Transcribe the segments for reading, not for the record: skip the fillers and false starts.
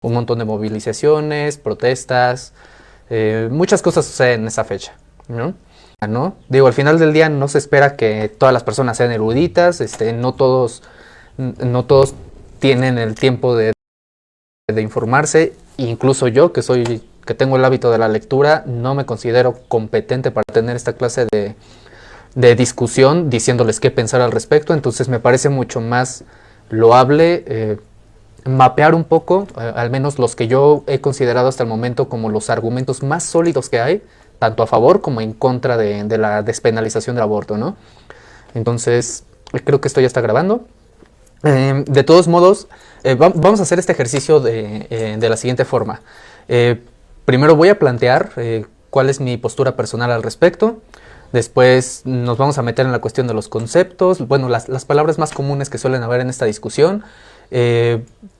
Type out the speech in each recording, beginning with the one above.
un montón de movilizaciones, protestas, muchas cosas suceden en esa fecha, ¿no? ¿No? Digo, al final del día no se espera que todas las personas sean eruditas, no todos tienen el tiempo de informarse, incluso yo que tengo el hábito de la lectura, no me considero competente para tener esta clase de discusión diciéndoles qué pensar al respecto. Entonces me parece mucho más loable mapear un poco, al menos los que yo he considerado hasta el momento como los argumentos más sólidos que hay, tanto a favor como en contra de la despenalización del aborto, ¿no? Entonces, creo que esto ya está grabando. De todos modos, vamos a hacer este ejercicio de la siguiente forma. Primero voy a plantear cuál es mi postura personal al respecto. Después nos vamos a meter en la cuestión de los conceptos, bueno, las palabras más comunes que suelen haber en esta discusión.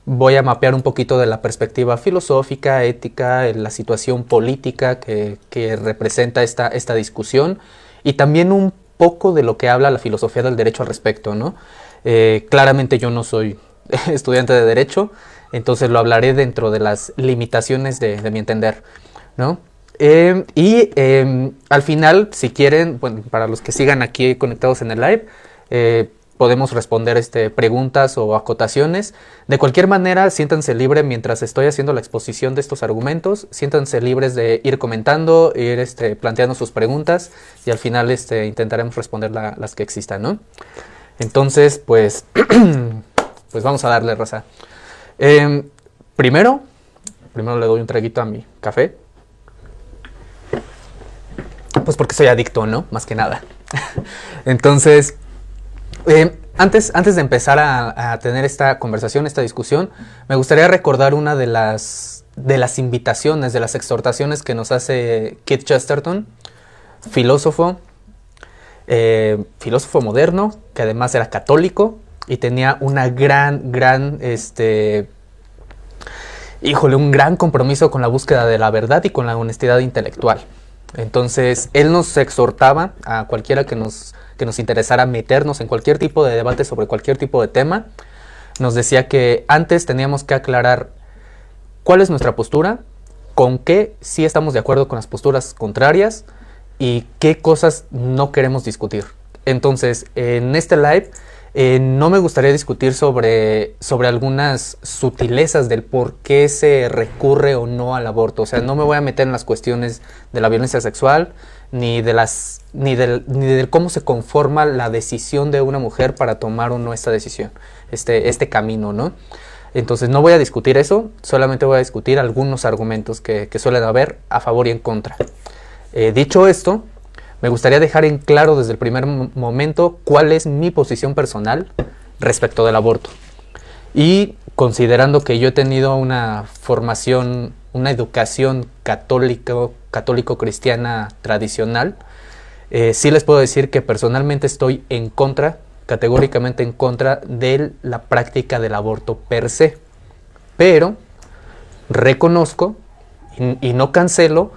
Voy a mapear un poquito de la perspectiva filosófica, ética, la situación política que representa esta discusión, y también un poco de lo que habla la filosofía del derecho al respecto, ¿no? Claramente yo no soy estudiante de derecho, entonces lo hablaré dentro de las limitaciones de mi entender, ¿no? Al final, si quieren, bueno, para los que sigan aquí conectados en el live, podemos responder preguntas o acotaciones. De cualquier manera, siéntanse libres mientras estoy haciendo la exposición de estos argumentos. Siéntanse libres de ir comentando, ir planteando sus preguntas, y al final intentaremos responder las que existan, ¿no? Entonces, pues, pues vamos a darle, raza. Primero le doy un traguito a mi café. Pues porque soy adicto, ¿no? Más que nada. Entonces, antes de empezar a tener esta conversación, esta discusión, me gustaría recordar una de las invitaciones, de las exhortaciones que nos hace Keith Chesterton, filósofo moderno, que además era católico y tenía una un gran compromiso con la búsqueda de la verdad y con la honestidad intelectual. Entonces, él nos exhortaba a cualquiera que nos interesara meternos en cualquier tipo de debate sobre cualquier tipo de tema. Nos decía que antes teníamos que aclarar cuál es nuestra postura, con qué sí estamos de acuerdo con las posturas contrarias y qué cosas no queremos discutir. Entonces, en este live no me gustaría discutir sobre algunas sutilezas del por qué se recurre o no al aborto. O sea, no me voy a meter en las cuestiones de la violencia sexual, ni del cómo se conforma la decisión de una mujer para tomar o no esta decisión, este camino, ¿no? Entonces no voy a discutir eso, solamente voy a discutir algunos argumentos que suelen haber a favor y en contra. Dicho esto, me gustaría dejar en claro desde el primer momento cuál es mi posición personal respecto del aborto. Y considerando que yo he tenido una formación, una educación católico-cristiana tradicional, sí les puedo decir que personalmente estoy categóricamente en contra de la práctica del aborto per se. Pero reconozco y no cancelo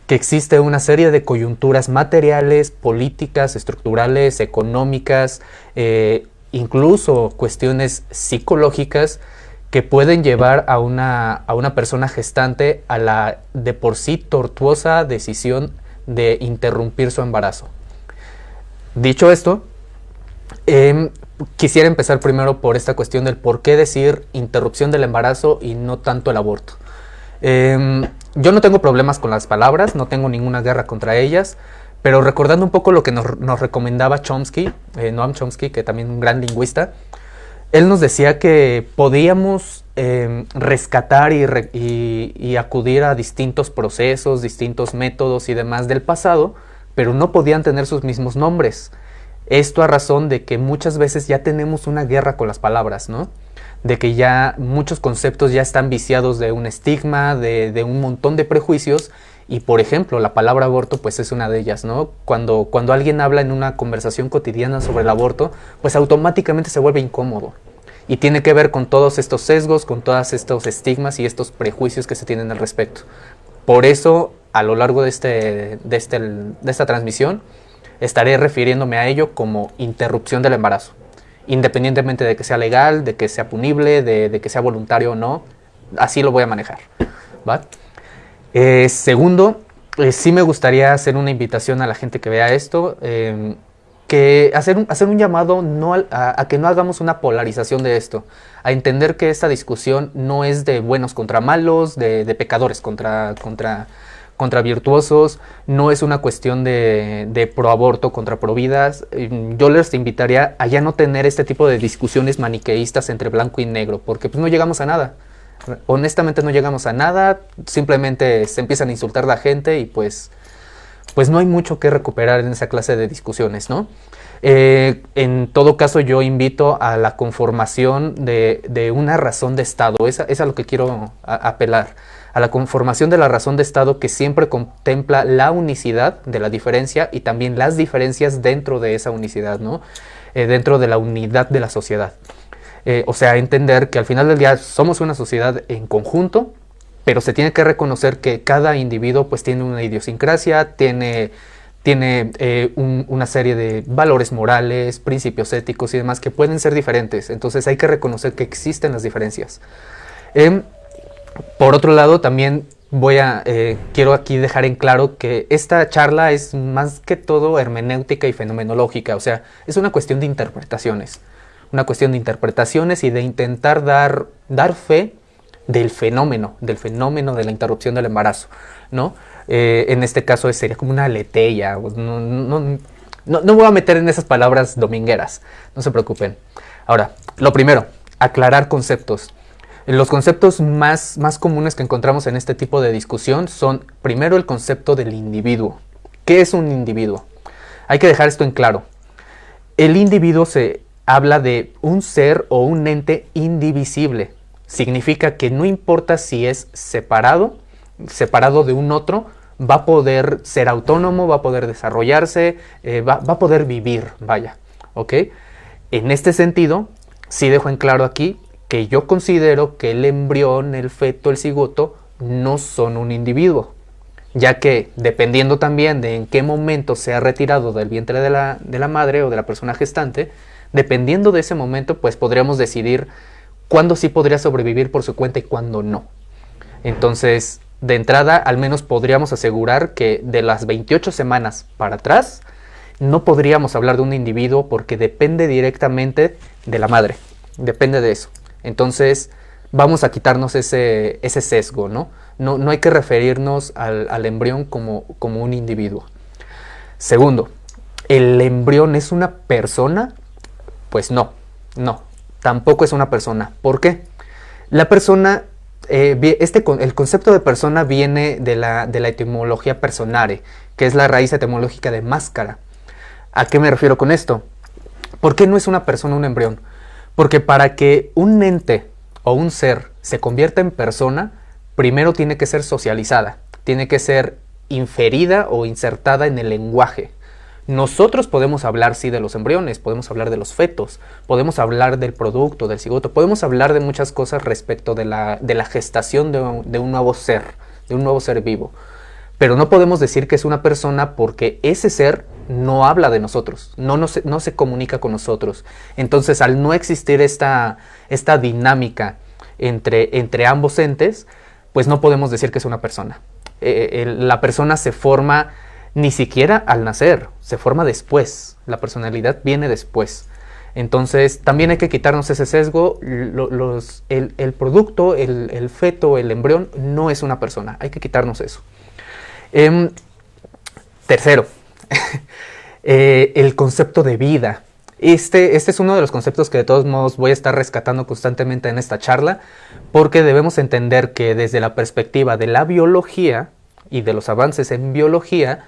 que existe una serie de coyunturas materiales, políticas, estructurales, económicas, incluso cuestiones psicológicas que pueden llevar a una persona gestante a la de por sí tortuosa decisión de interrumpir su embarazo. Dicho esto, quisiera empezar primero por esta cuestión del por qué decir interrupción del embarazo y no tanto el aborto. Yo no tengo problemas con las palabras, no tengo ninguna guerra contra ellas, pero recordando un poco lo que nos recomendaba Chomsky, Noam Chomsky, que también es un gran lingüista, él nos decía que podíamos rescatar y acudir a distintos procesos, distintos métodos y demás del pasado, pero no podían tener sus mismos nombres. Esto a razón de que muchas veces ya tenemos una guerra con las palabras, ¿no? De que ya muchos conceptos ya están viciados de un estigma, de un montón de prejuicios, y por ejemplo la palabra aborto pues es una de ellas, ¿no? Cuando alguien habla en una conversación cotidiana sobre el aborto, pues automáticamente se vuelve incómodo, y tiene que ver con todos estos sesgos, con todos estos estigmas y estos prejuicios que se tienen al respecto. Por eso, a lo largo de esta transmisión, estaré refiriéndome a ello como interrupción del embarazo, independientemente de que sea legal, de que sea punible, de que sea voluntario o no. así lo voy a manejar, ¿va? Segundo, sí me gustaría hacer una invitación a la gente que vea esto, que hacer un llamado a que no hagamos una polarización de esto, a entender que esta discusión no es de buenos contra malos, de pecadores contra virtuosos, no es una cuestión de pro aborto contra pro vidas. Yo les invitaría a ya no tener este tipo de discusiones maniqueístas entre blanco y negro, porque pues no llegamos a nada. Honestamente no llegamos a nada, simplemente se empiezan a insultar la gente y pues no hay mucho que recuperar en esa clase de discusiones, ¿no? En todo caso, yo invito a la conformación de una razón de Estado. Esa es a lo que quiero apelar. A la conformación de la razón de Estado que siempre contempla la unicidad de la diferencia y también las diferencias dentro de esa unicidad, ¿no? Dentro de la unidad de la sociedad. O sea, entender que al final del día somos una sociedad en conjunto, pero se tiene que reconocer que cada individuo pues tiene una idiosincrasia, tiene una serie de valores morales, principios éticos y demás que pueden ser diferentes. Entonces hay que reconocer que existen las diferencias. Por otro lado, también quiero aquí dejar en claro que esta charla es más que todo hermenéutica y fenomenológica. O sea, es una cuestión de interpretaciones. Una cuestión de interpretaciones y de intentar dar fe del fenómeno de la interrupción del embarazo, ¿no? En este caso sería como una aletheia. No voy a meter en esas palabras domingueras, no se preocupen. Ahora, lo primero, aclarar conceptos. Los conceptos más comunes que encontramos en este tipo de discusión son, primero, el concepto del individuo. ¿Qué es un individuo? Hay que dejar esto en claro. El individuo se habla de un ser o un ente indivisible. Significa que no importa si es separado de un otro, va a poder ser autónomo, va a poder desarrollarse, va a poder vivir, vaya, ¿ok? En este sentido, sí dejo en claro aquí que yo considero que el embrión, el feto, el cigoto no son un individuo, ya que dependiendo también de en qué momento se ha retirado del vientre de la madre o de la persona gestante, dependiendo de ese momento, pues podríamos decidir cuándo sí podría sobrevivir por su cuenta y cuándo no. Entonces, de entrada, al menos podríamos asegurar que de las 28 semanas para atrás, no podríamos hablar de un individuo porque depende directamente de la madre. Depende de eso. Entonces, vamos a quitarnos ese sesgo, ¿no? No hay que referirnos al embrión como un individuo. Segundo, ¿el embrión es una persona? Pues no, tampoco es una persona. ¿Por qué? La persona, el concepto de persona viene de la etimología personare, que es la raíz etimológica de máscara. ¿A qué me refiero con esto? ¿Por qué no es una persona un embrión? Porque para que un ente o un ser se convierta en persona, primero tiene que ser socializada, tiene que ser inferida o insertada en el lenguaje. Nosotros podemos hablar, sí, de los embriones, podemos hablar de los fetos, podemos hablar del producto, del cigoto, podemos hablar de muchas cosas respecto de la gestación de un nuevo ser vivo. Pero no podemos decir que es una persona porque ese ser no habla de nosotros, no se comunica con nosotros. Entonces, al no existir esta dinámica entre ambos entes, pues no podemos decir que es una persona. La persona se forma ni siquiera al nacer, se forma después. La personalidad viene después. Entonces, también hay que quitarnos ese sesgo. El producto, el feto, el embrión, no es una persona. Hay que quitarnos eso. Tercero, el concepto de vida. Este es uno de los conceptos que de todos modos voy a estar rescatando constantemente en esta charla, porque debemos entender que desde la perspectiva de la biología y de los avances en biología,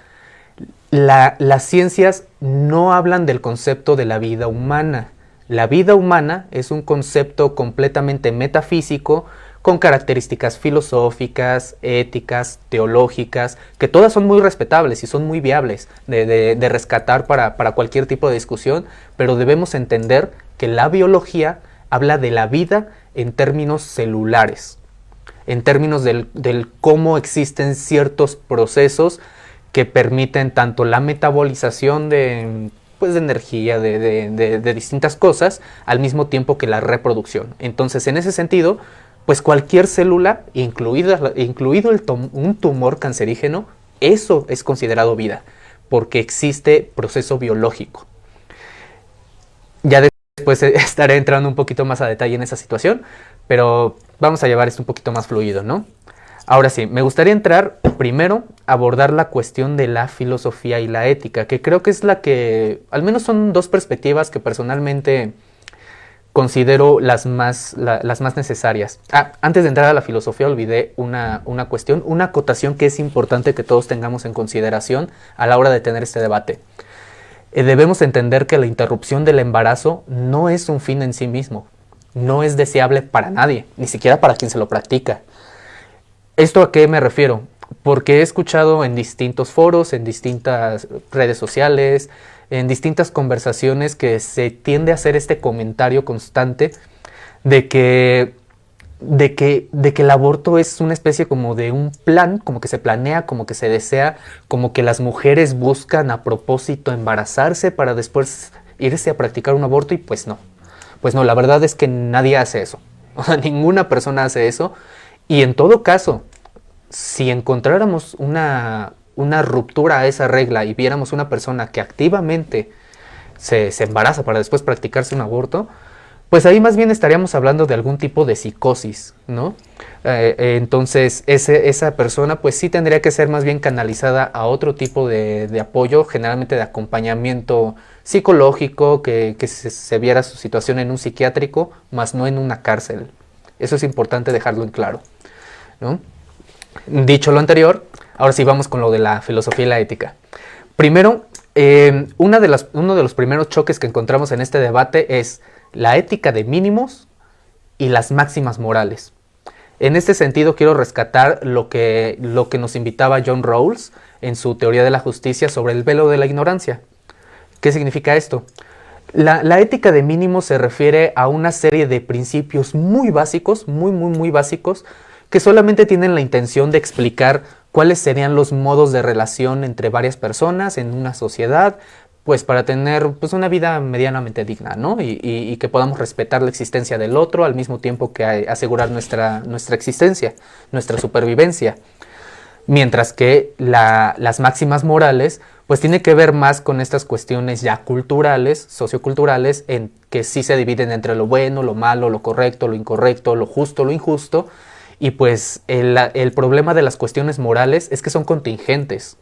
las ciencias no hablan del concepto de la vida humana. La vida humana es un concepto completamente metafísico, con características filosóficas, éticas, teológicas, que todas son muy respetables y son muy viables de rescatar para cualquier tipo de discusión, pero debemos entender que la biología habla de la vida en términos celulares, en términos del cómo existen ciertos procesos que permiten tanto la metabolización de energía, de distintas cosas, al mismo tiempo que la reproducción. Entonces, en ese sentido, pues cualquier célula, incluido un tumor cancerígeno, eso es considerado vida, porque existe proceso biológico. Ya después estaré entrando un poquito más a detalle en esa situación, pero vamos a llevar esto un poquito más fluido, ¿no? Ahora sí, me gustaría entrar primero a abordar la cuestión de la filosofía y la ética, que creo que es la que, al menos son dos perspectivas que personalmente considero las más necesarias. Antes de entrar a la filosofía olvidé una cuestión, una acotación que es importante que todos tengamos en consideración a la hora de tener este debate. Debemos entender que la interrupción del embarazo no es un fin en sí mismo, no es deseable para nadie, ni siquiera para quien se lo practica. ¿Esto a qué me refiero? Porque he escuchado en distintos foros, en distintas redes sociales, en distintas conversaciones que se tiende a hacer este comentario constante de que el aborto es una especie como de un plan, como que se planea, como que se desea, como que las mujeres buscan a propósito embarazarse para después irse a practicar un aborto, y pues no. Pues no, la verdad es que nadie hace eso. O sea, ninguna persona hace eso. Y en todo caso, si encontráramos una ruptura a esa regla y viéramos una persona que activamente se embaraza para después practicarse un aborto, pues ahí más bien estaríamos hablando de algún tipo de psicosis, ¿no? Entonces esa persona pues sí tendría que ser más bien canalizada a otro tipo de apoyo, generalmente de acompañamiento psicológico, que se viera su situación en un psiquiátrico, más no en una cárcel. Eso es importante dejarlo en claro, ¿no? Dicho lo anterior, ahora sí vamos con lo de la filosofía y la ética. Primero, uno de los primeros choques que encontramos en este debate es la ética de mínimos y las máximas morales. En este sentido quiero rescatar lo que nos invitaba John Rawls en su teoría de la justicia sobre el velo de la ignorancia. ¿Qué significa esto? La ética de mínimos se refiere a una serie de principios muy básicos, muy básicos, que solamente tienen la intención de explicar cuáles serían los modos de relación entre varias personas en una sociedad, pues para tener pues una vida medianamente digna, ¿no? Y que podamos respetar la existencia del otro al mismo tiempo que asegurar nuestra existencia, nuestra supervivencia. Mientras que las máximas morales pues tiene que ver más con estas cuestiones ya culturales, socioculturales, en que sí se dividen entre lo bueno, lo malo, lo correcto, lo incorrecto, lo justo, lo injusto. Y pues el problema de las cuestiones morales es que son contingentes.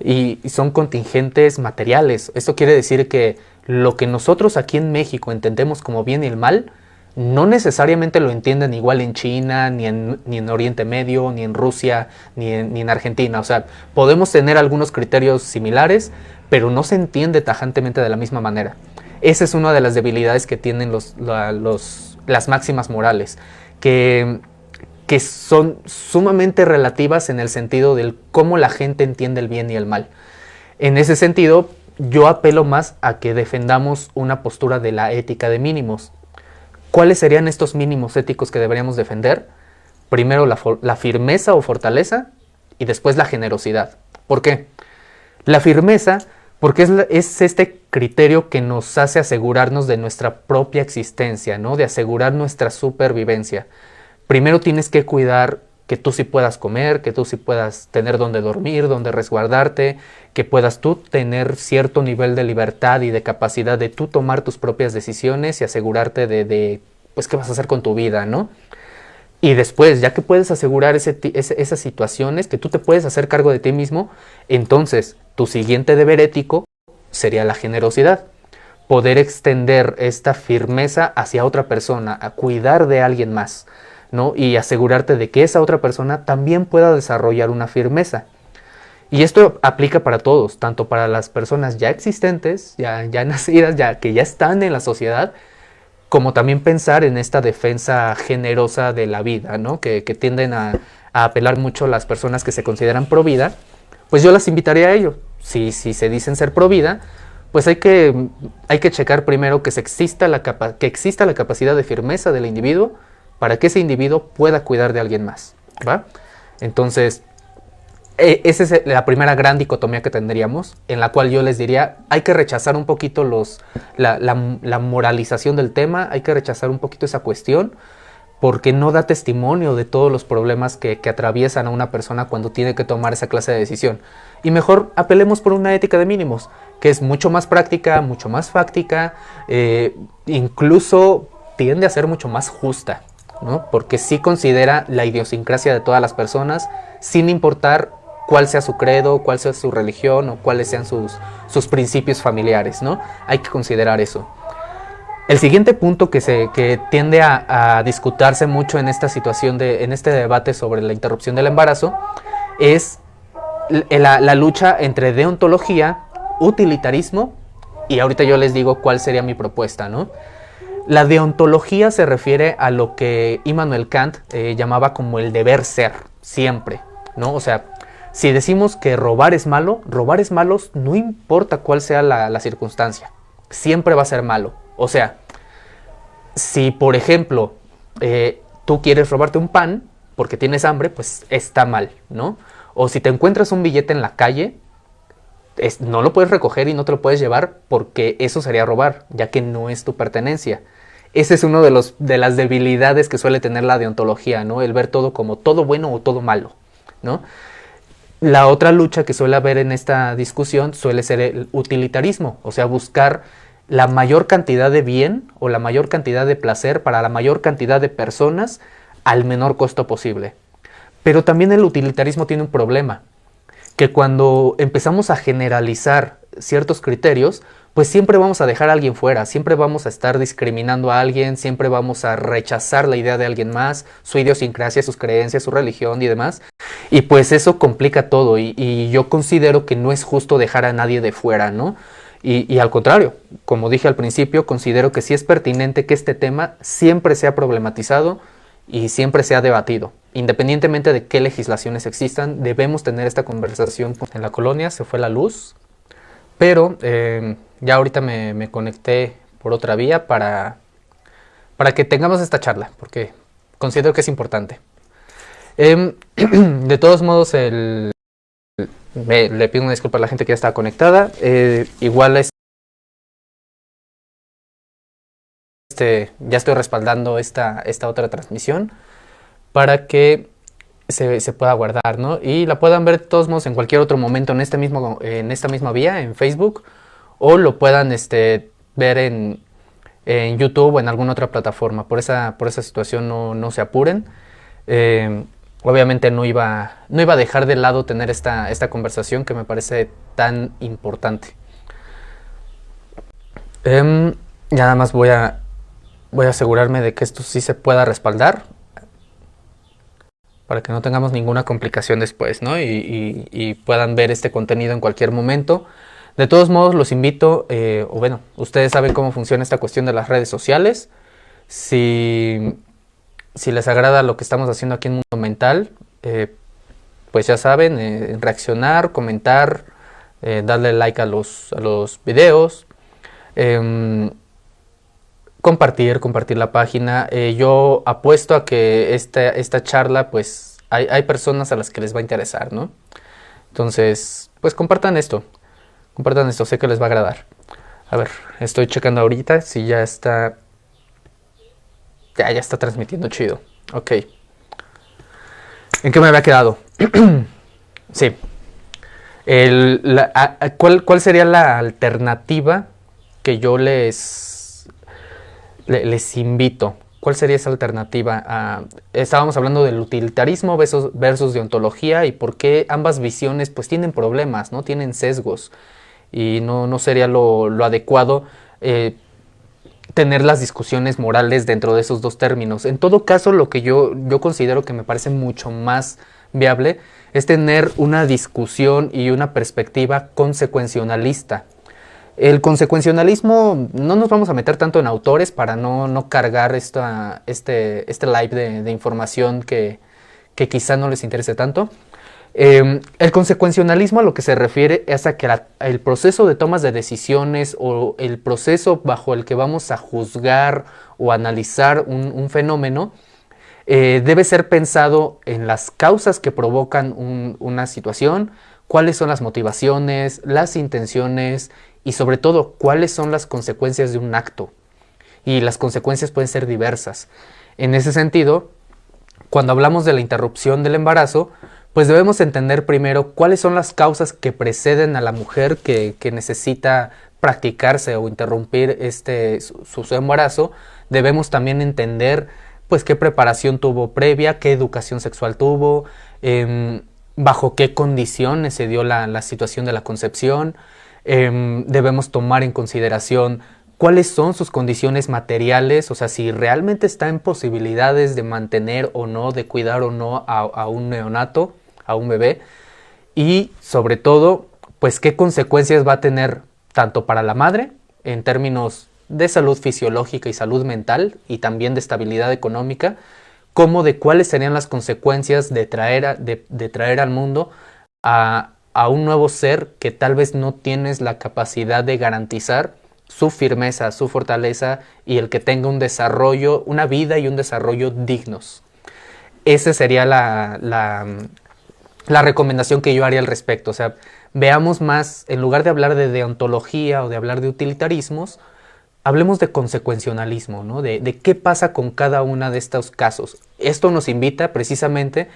Y son contingentes materiales. Esto quiere decir que lo que nosotros aquí en México entendemos como bien y el mal, no necesariamente lo entienden igual en China, ni en Oriente Medio, ni en Rusia, ni en Argentina. O sea, podemos tener algunos criterios similares, pero no se entiende tajantemente de la misma manera. Esa es una de las debilidades que tienen las máximas morales, que son sumamente relativas en el sentido del cómo la gente entiende el bien y el mal. En ese sentido, yo apelo más a que defendamos una postura de la ética de mínimos. ¿Cuáles serían estos mínimos éticos que deberíamos defender? Primero la firmeza o fortaleza y después la generosidad. ¿Por qué? La firmeza, porque es este criterio que nos hace asegurarnos de nuestra propia existencia, ¿no? De asegurar nuestra supervivencia. Primero tienes que cuidar que tú sí puedas comer, que tú sí puedas tener donde dormir, donde resguardarte, que puedas tú tener cierto nivel de libertad y de capacidad de tú tomar tus propias decisiones y asegurarte de pues qué vas a hacer con tu vida, ¿no? Y después, ya que puedes asegurar esas situaciones, que tú te puedes hacer cargo de ti mismo, entonces tu siguiente deber ético sería la generosidad. Poder extender esta firmeza hacia otra persona, a cuidar de alguien más, ¿no? Y asegurarte de que esa otra persona también pueda desarrollar una firmeza. Y esto aplica para todos, tanto para las personas ya existentes, ya nacidas, que ya están en la sociedad, como también pensar en esta defensa generosa de la vida, ¿no? Que tienden a apelar mucho las personas que se consideran pro vida. Pues yo las invitaría a ello. Si se dicen ser pro vida, pues hay que checar primero que exista la capacidad de firmeza del individuo, para que ese individuo pueda cuidar de alguien más, ¿va? Entonces, esa es la primera gran dicotomía que tendríamos, en la cual yo les diría, hay que rechazar un poquito la moralización del tema, hay que rechazar un poquito esa cuestión, porque no da testimonio de todos los problemas que atraviesan a una persona cuando tiene que tomar esa clase de decisión. Y mejor apelemos por una ética de mínimos, que es mucho más práctica, mucho más fáctica, incluso tiende a ser mucho más justa, ¿no? Porque sí considera la idiosincrasia de todas las personas, sin importar cuál sea su credo, cuál sea su religión o cuáles sean sus principios familiares, ¿no? Hay que considerar eso. El siguiente punto que tiende a discutirse mucho en esta situación, en este debate sobre la interrupción del embarazo, es la lucha entre deontología, utilitarismo, y ahorita yo les digo cuál sería mi propuesta, ¿no? La deontología se refiere a lo que Immanuel Kant llamaba como el deber ser, siempre, ¿no? O sea, si decimos que robar es malo no importa cuál sea la circunstancia, siempre va a ser malo. O sea, si por ejemplo tú quieres robarte un pan porque tienes hambre, pues está mal, ¿no? O si te encuentras un billete en la calle, no lo puedes recoger y no te lo puedes llevar porque eso sería robar, ya que no es tu pertenencia. Ese es uno de las debilidades que suele tener la deontología, ¿no? El ver todo como todo bueno o todo malo, ¿no? La otra lucha que suele haber en esta discusión suele ser el utilitarismo, o sea, buscar la mayor cantidad de bien o la mayor cantidad de placer para la mayor cantidad de personas al menor costo posible. Pero también el utilitarismo tiene un problema, que cuando empezamos a generalizar ciertos criterios, pues siempre vamos a dejar a alguien fuera, siempre vamos a estar discriminando a alguien, siempre vamos a rechazar la idea de alguien más, su idiosincrasia, sus creencias, su religión y demás. Y pues eso complica todo y yo considero que no es justo dejar a nadie de fuera, ¿no? Y al contrario, como dije al principio, considero que sí es pertinente que este tema siempre sea problematizado y siempre sea debatido. Independientemente de qué legislaciones existan, debemos tener esta conversación. En la colonia se fue la luz, pero ya ahorita me conecté por otra vía para que tengamos esta charla, porque considero que es importante. De todos modos, le pido una disculpa a la gente que ya está conectada. Igual ya estoy respaldando esta otra transmisión para que se pueda guardar, ¿no? Y la puedan ver de todos modos en cualquier otro momento en esta misma vía, en Facebook, o lo puedan ver en YouTube o en alguna otra plataforma. Por esa situación no se apuren. Obviamente no iba a dejar de lado tener esta conversación que me parece tan importante. Ya nada más voy a asegurarme de que esto sí se pueda respaldar para que no tengamos ninguna complicación después, ¿no? Y puedan ver este contenido en cualquier momento. De todos modos, los invito, ustedes saben cómo funciona esta cuestión de las redes sociales. Si les agrada lo que estamos haciendo aquí en Mundo Mental, pues ya saben, reaccionar, comentar, darle like a los videos, compartir la página. Yo apuesto a que esta charla, pues hay personas a las que les va a interesar, ¿no? Entonces, pues compartan esto, sé que les va a agradar. A ver, estoy checando ahorita si ya está... Ya está transmitiendo chido. Ok. ¿En qué me había quedado? Sí. ¿Cuál sería la alternativa que yo les invito? ¿Cuál sería esa alternativa? Estábamos hablando del utilitarismo versus deontología y por qué ambas visiones pues tienen problemas, ¿no? Tienen sesgos y no sería lo adecuado tener las discusiones morales dentro de esos dos términos. En todo caso, lo que yo considero que me parece mucho más viable es tener una discusión y una perspectiva consecuencialista. El consecuencialismo, no nos vamos a meter tanto en autores para no cargar este live de información que quizá no les interese tanto. El consecuencialismo a lo que se refiere es a que el proceso de tomas de decisiones o el proceso bajo el que vamos a juzgar o analizar un fenómeno debe ser pensado en las causas que provocan una situación, cuáles son las motivaciones, las intenciones y sobre todo cuáles son las consecuencias de un acto. Y las consecuencias pueden ser diversas. En ese sentido, cuando hablamos de la interrupción del embarazo, pues debemos entender primero cuáles son las causas que preceden a la mujer que necesita practicarse o interrumpir su embarazo. Debemos también entender pues qué preparación tuvo previa, qué educación sexual tuvo, bajo qué condiciones se dio la situación de la concepción. Debemos tomar en consideración cuáles son sus condiciones materiales, o sea, si realmente está en posibilidades de mantener o no, de cuidar o no a un neonato, a un bebé, y sobre todo, pues qué consecuencias va a tener tanto para la madre, en términos de salud fisiológica y salud mental, y también de estabilidad económica, como de cuáles serían las consecuencias de traer al mundo a un nuevo ser que tal vez no tienes la capacidad de garantizar su firmeza, su fortaleza y el que tenga un desarrollo, una vida y un desarrollo dignos. Esa sería la recomendación que yo haría al respecto. O sea, veamos más, en lugar de hablar de deontología o de hablar de utilitarismos, hablemos de consecuencialismo, ¿no? De qué pasa con cada uno de estos casos. Esto nos invita precisamente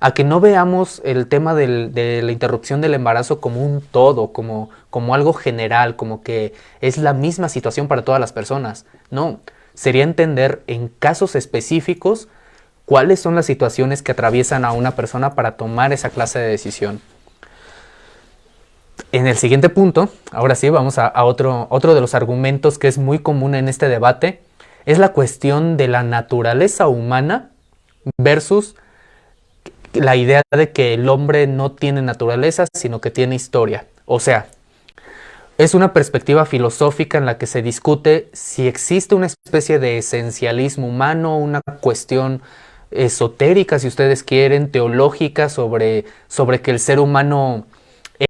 a que no veamos el tema de la interrupción del embarazo como un todo, como algo general, como que es la misma situación para todas las personas. No, sería entender en casos específicos cuáles son las situaciones que atraviesan a una persona para tomar esa clase de decisión. En el siguiente punto, ahora sí, vamos a otro de los argumentos que es muy común en este debate, es la cuestión de la naturaleza humana versus la idea de que el hombre no tiene naturaleza, sino que tiene historia. O sea, es una perspectiva filosófica en la que se discute si existe una especie de esencialismo humano, una cuestión esotérica, si ustedes quieren, teológica, sobre que el ser humano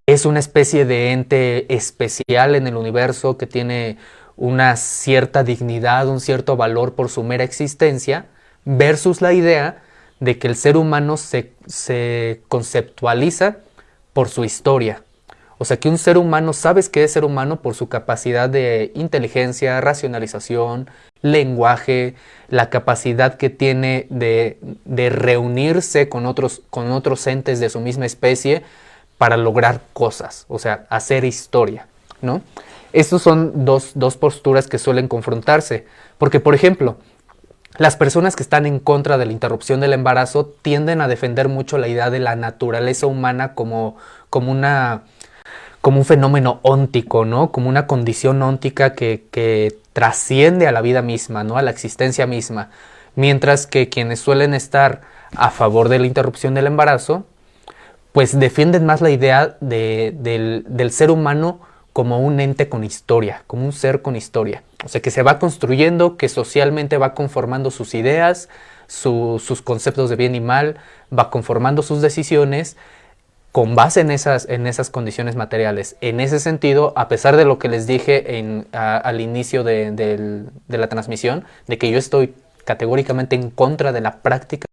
es una especie de ente especial en el universo que tiene una cierta dignidad, un cierto valor por su mera existencia, versus la idea de que el ser humano se conceptualiza por su historia. O sea, que un ser humano, sabes que es ser humano por su capacidad de inteligencia, racionalización, lenguaje, la capacidad que tiene de reunirse con otros entes de su misma especie para lograr cosas, o sea, hacer historia, ¿no? Estas son dos posturas que suelen confrontarse, porque, por ejemplo, las personas que están en contra de la interrupción del embarazo tienden a defender mucho la idea de la naturaleza humana como un fenómeno óntico, ¿no? Como una condición óntica que trasciende a la vida misma, ¿no? A la existencia misma. Mientras que quienes suelen estar a favor de la interrupción del embarazo, pues defienden más la idea del ser humano como un ente con historia, como un ser con historia. O sea, que se va construyendo, que socialmente va conformando sus ideas, sus conceptos de bien y mal, va conformando sus decisiones con base en esas condiciones materiales. En ese sentido, a pesar de lo que les dije al inicio de la transmisión, de que yo estoy categóricamente en contra de la práctica,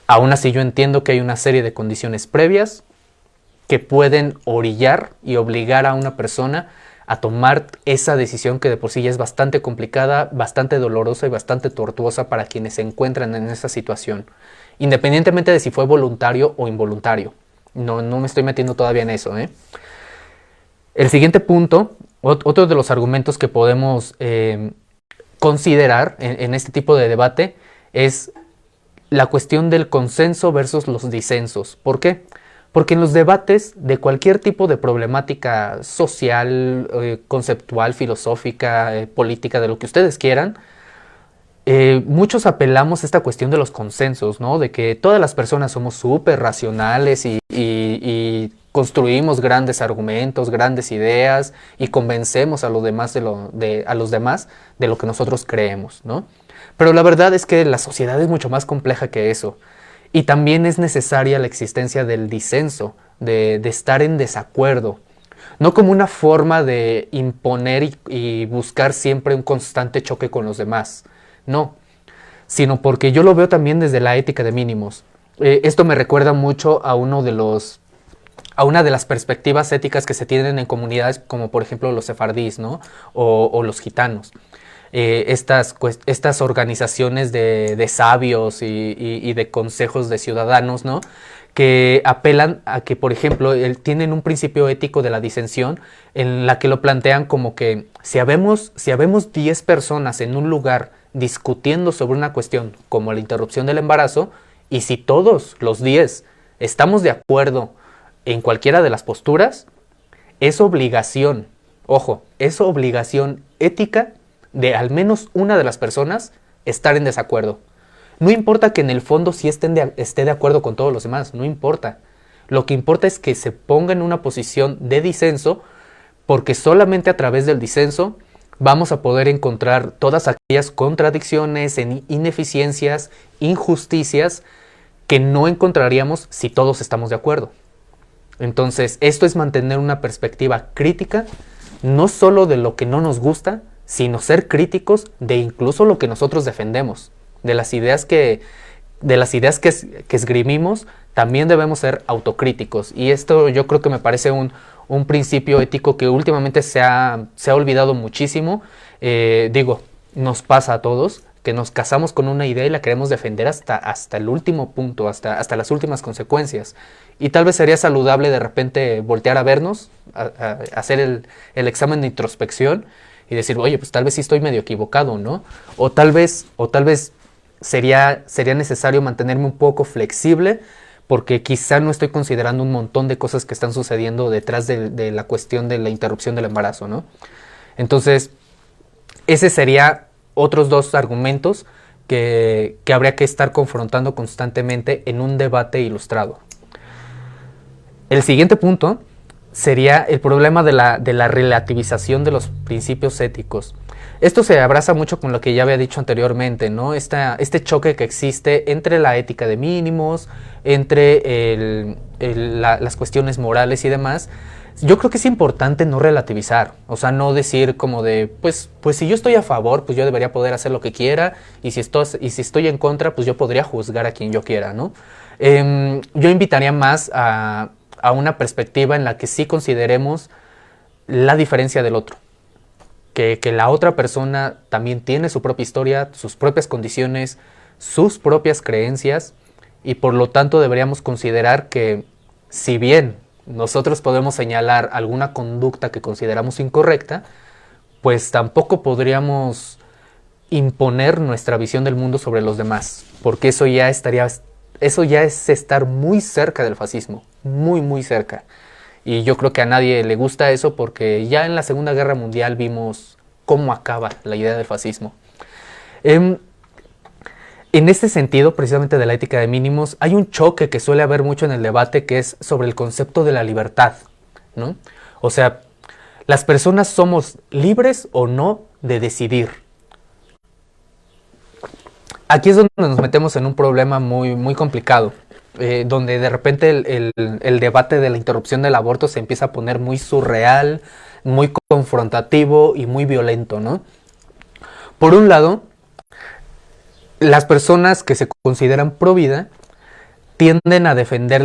aún así yo entiendo que hay una serie de condiciones previas que pueden orillar y obligar a una persona a tomar esa decisión que de por sí ya es bastante complicada, bastante dolorosa y bastante tortuosa para quienes se encuentran en esa situación, independientemente de si fue voluntario o involuntario. No me estoy metiendo todavía en eso, ¿eh? El siguiente punto, otro de los argumentos que podemos considerar en este tipo de debate es la cuestión del consenso versus los disensos. ¿Por qué? Porque en los debates de cualquier tipo de problemática social, conceptual, filosófica, política, de lo que ustedes quieran, muchos apelamos a esta cuestión de los consensos, ¿no? De que todas las personas somos súper racionales y construimos grandes argumentos, grandes ideas y convencemos a los demás de lo que nosotros creemos, ¿no? Pero la verdad es que la sociedad es mucho más compleja que eso. Y también es necesaria la existencia del disenso, de estar en desacuerdo. No como una forma de imponer y buscar siempre un constante choque con los demás. No, sino porque yo lo veo también desde la ética de mínimos. Esto me recuerda mucho a una de las perspectivas éticas que se tienen en comunidades como por ejemplo los sefardíes, ¿no? O los gitanos. estas organizaciones de sabios y de consejos de ciudadanos, ¿no? Que apelan a que, por ejemplo, tienen un principio ético de la disensión en la que lo plantean como que si habemos 10 personas en un lugar discutiendo sobre una cuestión como la interrupción del embarazo, y si todos los 10 estamos de acuerdo en cualquiera de las posturas, es obligación, ojo, es obligación ética de al menos una de las personas estar en desacuerdo. No importa que en el fondo sí esté de acuerdo con todos los demás, no importa. Lo que importa es que se ponga en una posición de disenso, porque solamente a través del disenso vamos a poder encontrar todas aquellas contradicciones, ineficiencias, injusticias que no encontraríamos si todos estamos de acuerdo. Entonces, esto es mantener una perspectiva crítica, no solo de lo que no nos gusta, sino ser críticos de incluso lo que nosotros defendemos, de las ideas que esgrimimos. También debemos ser autocríticos, y esto yo creo que me parece un principio ético que últimamente se ha olvidado muchísimo. Nos pasa a todos que nos casamos con una idea y la queremos defender hasta el último punto, hasta las últimas consecuencias. Y tal vez sería saludable de repente voltear a vernos, a hacer el examen de introspección y decir, oye, pues tal vez sí estoy medio equivocado, ¿no? O tal vez sería necesario mantenerme un poco flexible, porque quizá no estoy considerando un montón de cosas que están sucediendo detrás de la cuestión de la interrupción del embarazo, ¿no? Entonces, ese sería otros dos argumentos que habría que estar confrontando constantemente en un debate ilustrado. El siguiente punto sería el problema de la relativización de los principios éticos. Esto se abraza mucho con lo que ya había dicho anteriormente, ¿no? Este choque que existe entre la ética de mínimos, entre las cuestiones morales y demás. Yo creo que es importante no relativizar, o sea, no decir como de, pues si yo estoy a favor, pues yo debería poder hacer lo que quiera, y si estoy en contra, pues yo podría juzgar a quien yo quiera, ¿no? Yo invitaría más a una perspectiva en la que sí consideremos la diferencia del otro, que la otra persona también tiene su propia historia, sus propias condiciones, sus propias creencias, y por lo tanto deberíamos considerar que, si bien nosotros podemos señalar alguna conducta que consideramos incorrecta, pues tampoco podríamos imponer nuestra visión del mundo sobre los demás, porque eso ya es estar muy cerca del fascismo, muy muy cerca. Y yo creo que a nadie le gusta eso, porque ya en la Segunda Guerra Mundial vimos cómo acaba la idea del fascismo. En este sentido, precisamente de la ética de mínimos, hay un choque que suele haber mucho en el debate, que es sobre el concepto de la libertad, ¿no? O sea, ¿las personas somos libres o no de decidir? Aquí es donde nos metemos en un problema muy, muy complicado, donde de repente el debate de la interrupción del aborto se empieza a poner muy surreal, muy confrontativo y muy violento, ¿no? Por un lado, las personas que se consideran pro vida tienden a defender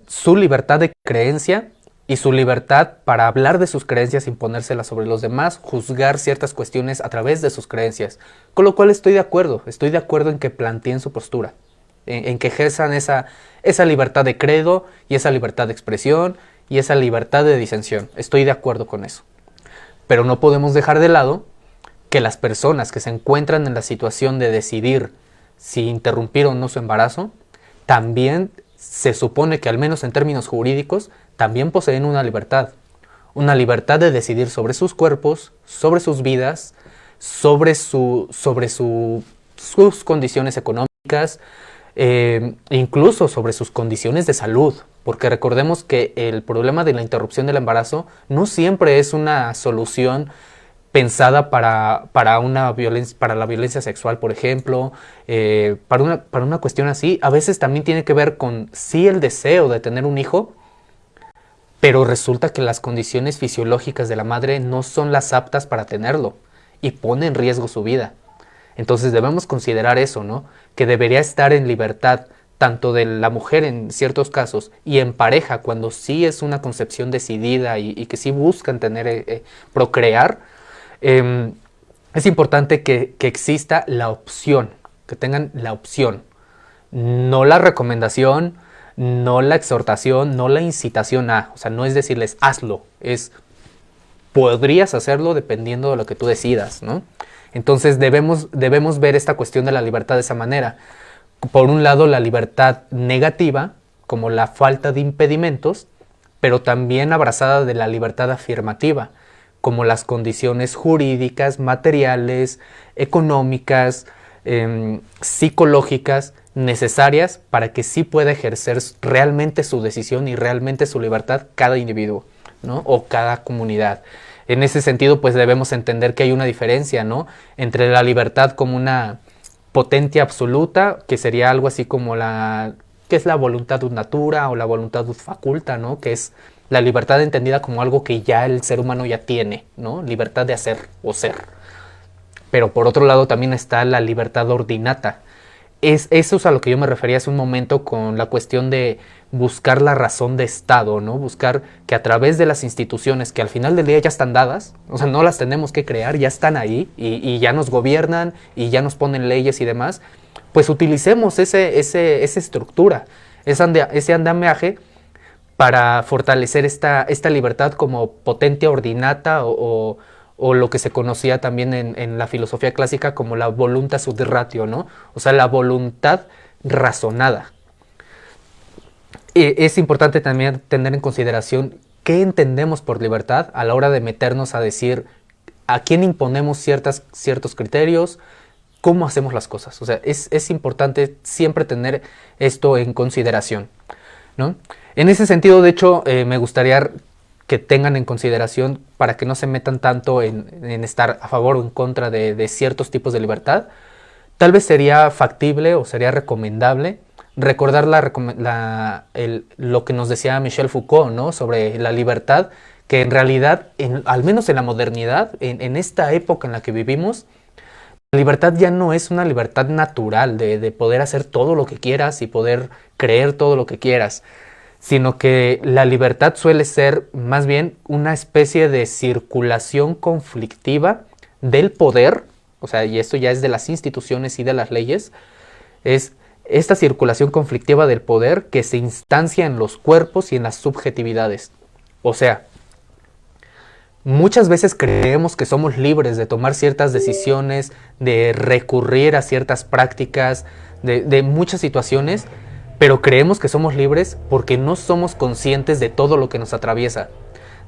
su libertad de creencia y su libertad para hablar de sus creencias, imponérselas sobre los demás, juzgar ciertas cuestiones a través de sus creencias. Con lo cual estoy de acuerdo en que planteen su postura, en que ejerzan esa libertad de credo y esa libertad de expresión y esa libertad de disensión. Estoy de acuerdo con eso. Pero no podemos dejar de lado que las personas que se encuentran en la situación de decidir si interrumpir o no su embarazo, también se supone que, al menos en términos jurídicos, también poseen una libertad de decidir sobre sus cuerpos, sobre sus vidas, sobre sus condiciones económicas, incluso sobre sus condiciones de salud, porque recordemos que el problema de la interrupción del embarazo no siempre es una solución pensada para la violencia sexual, por ejemplo, para una cuestión así. A veces también tiene que ver con sí el deseo de tener un hijo, pero resulta que las condiciones fisiológicas de la madre no son las aptas para tenerlo y pone en riesgo su vida. Entonces debemos considerar eso, ¿no? Que debería estar en libertad tanto de la mujer en ciertos casos y en pareja, cuando sí es una concepción decidida y que sí buscan procrear. es importante que exista la opción, que tengan la opción, no la recomendación, no la exhortación, no la incitación a, o sea, no es decirles hazlo, es podrías hacerlo dependiendo de lo que tú decidas, ¿no? Entonces debemos ver esta cuestión de la libertad de esa manera. Por un lado, la libertad negativa, como la falta de impedimentos, pero también abrazada de la libertad afirmativa, como las condiciones jurídicas, materiales, económicas, psicológicas necesarias para que sí pueda ejercer realmente su decisión y realmente su libertad cada individuo, ¿no? O cada comunidad. En ese sentido, pues debemos entender que hay una diferencia, ¿no? Entre la libertad como una potencia absoluta, que sería algo así como que es la voluntad ut natura o la voluntad ut faculta, ¿no? Que es la libertad entendida como algo que ya el ser humano ya tiene, ¿no? Libertad de hacer o ser. Pero por otro lado también está la libertad ordinata. Eso es a lo que yo me refería hace un momento con la cuestión de buscar la razón de Estado, ¿no? Buscar que a través de las instituciones que al final del día ya están dadas, o sea, no las tenemos que crear, ya están ahí y ya nos gobiernan y ya nos ponen leyes y demás, pues utilicemos esa estructura, ese andamiaje para fortalecer esta libertad como potentia ordinata o lo que se conocía también en la filosofía clásica como la voluntas ut ratio, ¿no? O sea, la voluntad razonada. Es importante también tener en consideración qué entendemos por libertad a la hora de meternos a decir a quién imponemos ciertos criterios, cómo hacemos las cosas. O sea, es importante siempre tener esto en consideración, ¿no? En ese sentido, de hecho, me gustaría que tengan en consideración para que no se metan tanto en estar a favor o en contra de ciertos tipos de libertad. Tal vez sería factible o sería recomendable recordar lo que nos decía Michel Foucault, ¿no? Sobre la libertad, que en realidad, al menos en la modernidad, en esta época en la que vivimos, la libertad ya no es una libertad natural de poder hacer todo lo que quieras y poder creer todo lo que quieras, sino que la libertad suele ser más bien una especie de circulación conflictiva del poder, o sea, y esto ya es de las instituciones y de las leyes, es esta circulación conflictiva del poder que se instancia en los cuerpos y en las subjetividades. O sea, muchas veces creemos que somos libres de tomar ciertas decisiones, de recurrir a ciertas prácticas, de muchas situaciones, pero creemos que somos libres porque no somos conscientes de todo lo que nos atraviesa,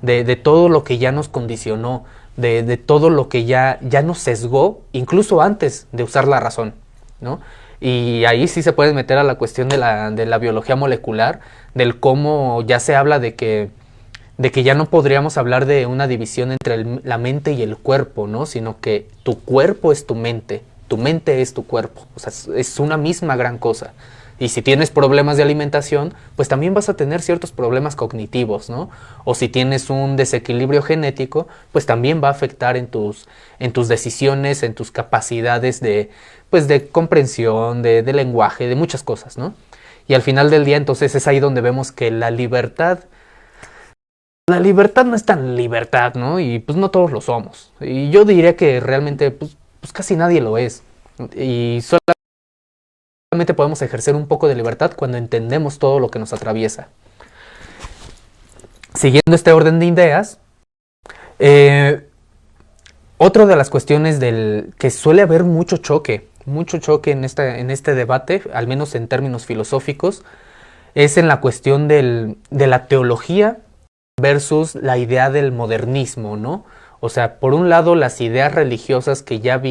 de todo lo que ya nos condicionó, de todo lo que ya nos sesgó, incluso antes de usar la razón, ¿no? Y ahí sí se puede meter a la cuestión de la biología molecular, del cómo ya se habla de que ya no podríamos hablar de una división entre la mente y el cuerpo, ¿no? Sino que tu cuerpo es tu mente es tu cuerpo, o sea, es una misma gran cosa. Y si tienes problemas de alimentación, pues también vas a tener ciertos problemas cognitivos, ¿no? O si tienes un desequilibrio genético, pues también va a afectar en tus decisiones, en tus capacidades de comprensión, de lenguaje, de muchas cosas, ¿no? Y al final del día, entonces, es ahí donde vemos que la libertad no es tan libertad, ¿no? Y pues no todos lo somos. Y yo diría que realmente, pues casi nadie lo es. Y solamente podemos ejercer un poco de libertad cuando entendemos todo lo que nos atraviesa. Siguiendo este orden de ideas, otra de las cuestiones que suele haber mucho choque en este debate, al menos en términos filosóficos, es en la cuestión de la teología versus la idea del modernismo, ¿no? O sea, por un lado, las ideas religiosas que ya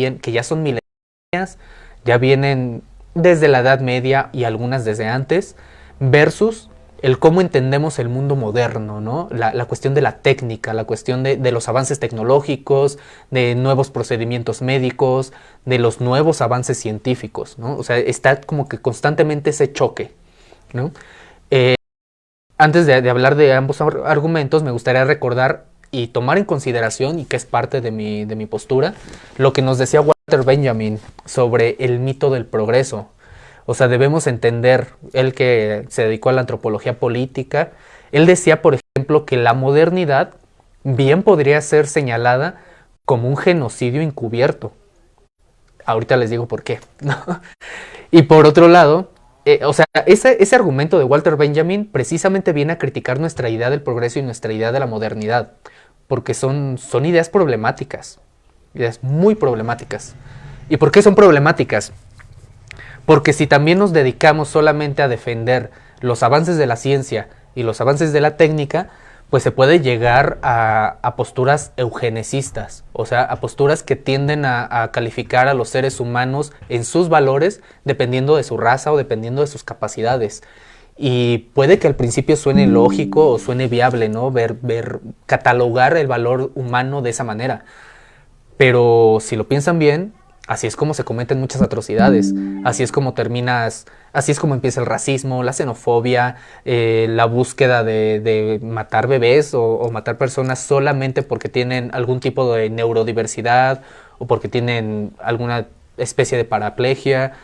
son milenias, ya vienen desde la Edad Media y algunas desde antes, versus el cómo entendemos el mundo moderno, ¿no? La cuestión de la técnica, la cuestión de los avances tecnológicos, de nuevos procedimientos médicos, de los nuevos avances científicos, ¿no? O sea, está como que constantemente ese choque, ¿no? Antes de hablar de ambos argumentos, me gustaría recordar y tomar en consideración, y que es parte de mi postura, lo que nos decía Walter Benjamin sobre el mito del progreso. O sea, debemos entender, él que se dedicó a la antropología política, él decía, por ejemplo, que la modernidad bien podría ser señalada como un genocidio encubierto. Ahorita les digo por qué, ¿no? Y por otro lado, o sea, ese argumento de Walter Benjamin precisamente viene a criticar nuestra idea del progreso y nuestra idea de la modernidad, porque son ideas problemáticas, ideas muy problemáticas. ¿Y por qué son problemáticas? Porque si también nos dedicamos solamente a defender los avances de la ciencia y los avances de la técnica, pues se puede llegar a posturas eugenecistas, o sea, a posturas que tienden a calificar a los seres humanos en sus valores dependiendo de su raza o dependiendo de sus capacidades. Y puede que al principio suene lógico o suene viable, ¿no? Catalogar el valor humano de esa manera. Pero si lo piensan bien, así es como se cometen muchas atrocidades, así es como empieza el racismo, la xenofobia, la búsqueda de matar bebés o matar personas solamente porque tienen algún tipo de neurodiversidad o porque tienen alguna especie de paraplegia.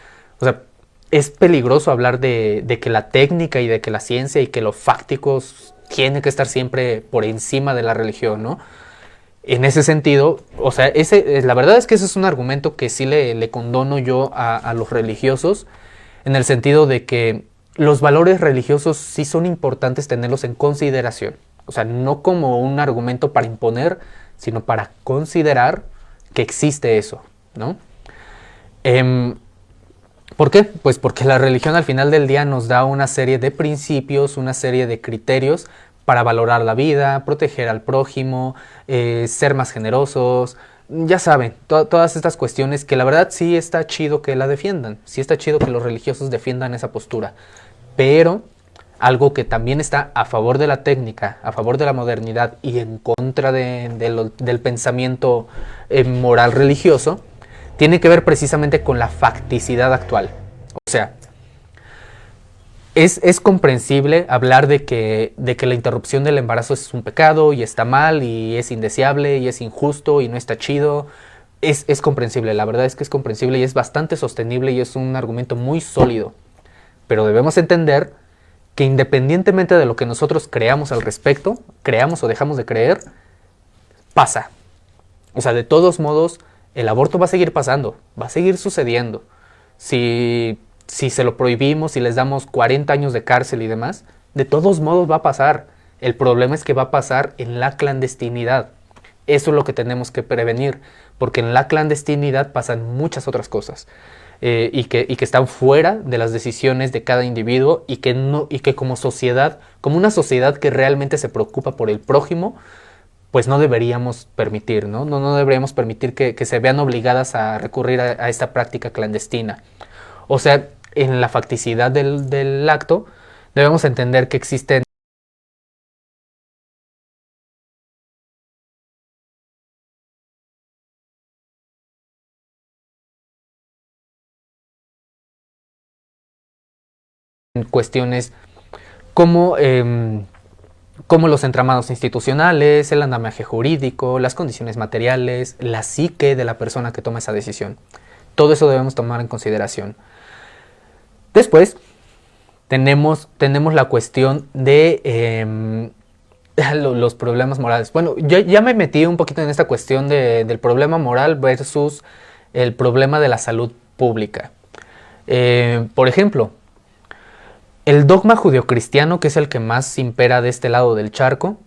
O sea, es peligroso hablar de que la técnica y de que la ciencia y que lo fáctico tiene que estar siempre por encima de la religión, ¿no? En ese sentido, o sea, la verdad es que ese es un argumento que sí le condono yo a los religiosos, en el sentido de que los valores religiosos sí son importantes tenerlos en consideración. O sea, no como un argumento para imponer, sino para considerar que existe eso, ¿no? ¿Por qué? Pues porque la religión al final del día nos da una serie de principios, una serie de criterios para valorar la vida, proteger al prójimo, ser más generosos. Ya saben, todas estas cuestiones que la verdad sí está chido que la defiendan, sí está chido que los religiosos defiendan esa postura, pero algo que también está a favor de la técnica, a favor de la modernidad y en contra del pensamiento moral religioso, tiene que ver precisamente con la facticidad actual. O sea, es comprensible hablar de que la interrupción del embarazo es un pecado y está mal y es indeseable y es injusto y no está chido. Es comprensible, la verdad es que es comprensible y es bastante sostenible y es un argumento muy sólido. Pero debemos entender que independientemente de lo que nosotros creamos al respecto, creamos o dejamos de creer, pasa. O sea, de todos modos, el aborto va a seguir pasando, va a seguir sucediendo. Si se lo prohibimos, si les damos 40 años de cárcel y demás, de todos modos va a pasar. El problema es que va a pasar en la clandestinidad. Eso es lo que tenemos que prevenir, porque en la clandestinidad pasan muchas otras cosas y que están fuera de las decisiones de cada individuo y que como sociedad, como una sociedad que realmente se preocupa por el prójimo, pues no deberíamos permitir, ¿no? No deberíamos permitir que se vean obligadas a recurrir a esta práctica clandestina. O sea, en la facticidad del acto, debemos entender que existen cuestiones como, como los entramados institucionales, el andamiaje jurídico, las condiciones materiales, la psique de la persona que toma esa decisión. Todo eso debemos tomar en consideración. Después tenemos la cuestión de los problemas morales. Bueno, yo ya me metí un poquito en esta cuestión del problema moral versus el problema de la salud pública. Por ejemplo, el dogma judeocristiano, que es el que más impera de este lado del charco,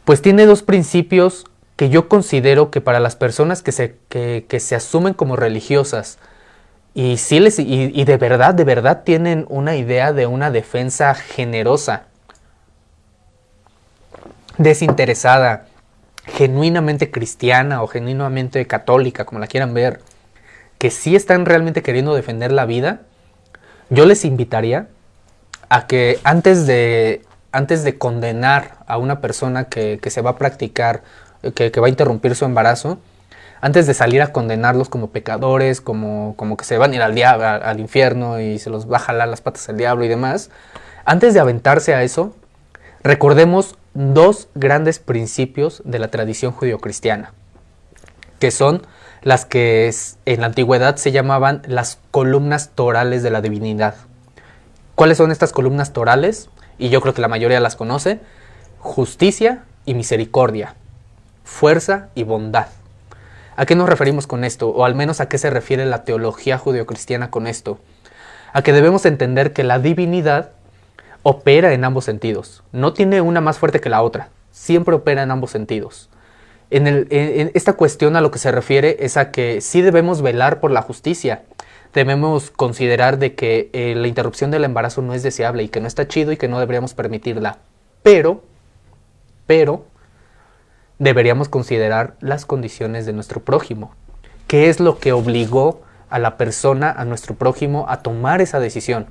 pues tiene dos principios que yo considero que para las personas que se asumen como religiosas y de verdad tienen una idea de una defensa generosa, desinteresada, genuinamente cristiana o genuinamente católica, como la quieran ver, que sí están realmente queriendo defender la vida, yo les invitaría a que antes de condenar a una persona que se va a practicar, que va a interrumpir su embarazo, antes de salir a condenarlos como pecadores, como que se van a ir al infierno y se los va a jalar las patas al diablo y demás, antes de aventarse a eso, recordemos dos grandes principios de la tradición judeocristiana, que son las que en la antigüedad se llamaban las columnas torales de la divinidad. ¿Cuáles son estas columnas torales? Y yo creo que la mayoría las conoce. Justicia y misericordia, fuerza y bondad. ¿A qué nos referimos con esto? O al menos a qué se refiere la teología judeocristiana con esto. A que debemos entender que la divinidad opera en ambos sentidos. No tiene una más fuerte que la otra. Siempre opera en ambos sentidos. En esta cuestión a lo que se refiere es a que sí debemos velar por la justicia. Debemos considerar de que la interrupción del embarazo no es deseable y que no está chido y que no deberíamos permitirla. Pero deberíamos considerar las condiciones de nuestro prójimo. ¿Qué es lo que obligó a la persona, a nuestro prójimo, a tomar esa decisión?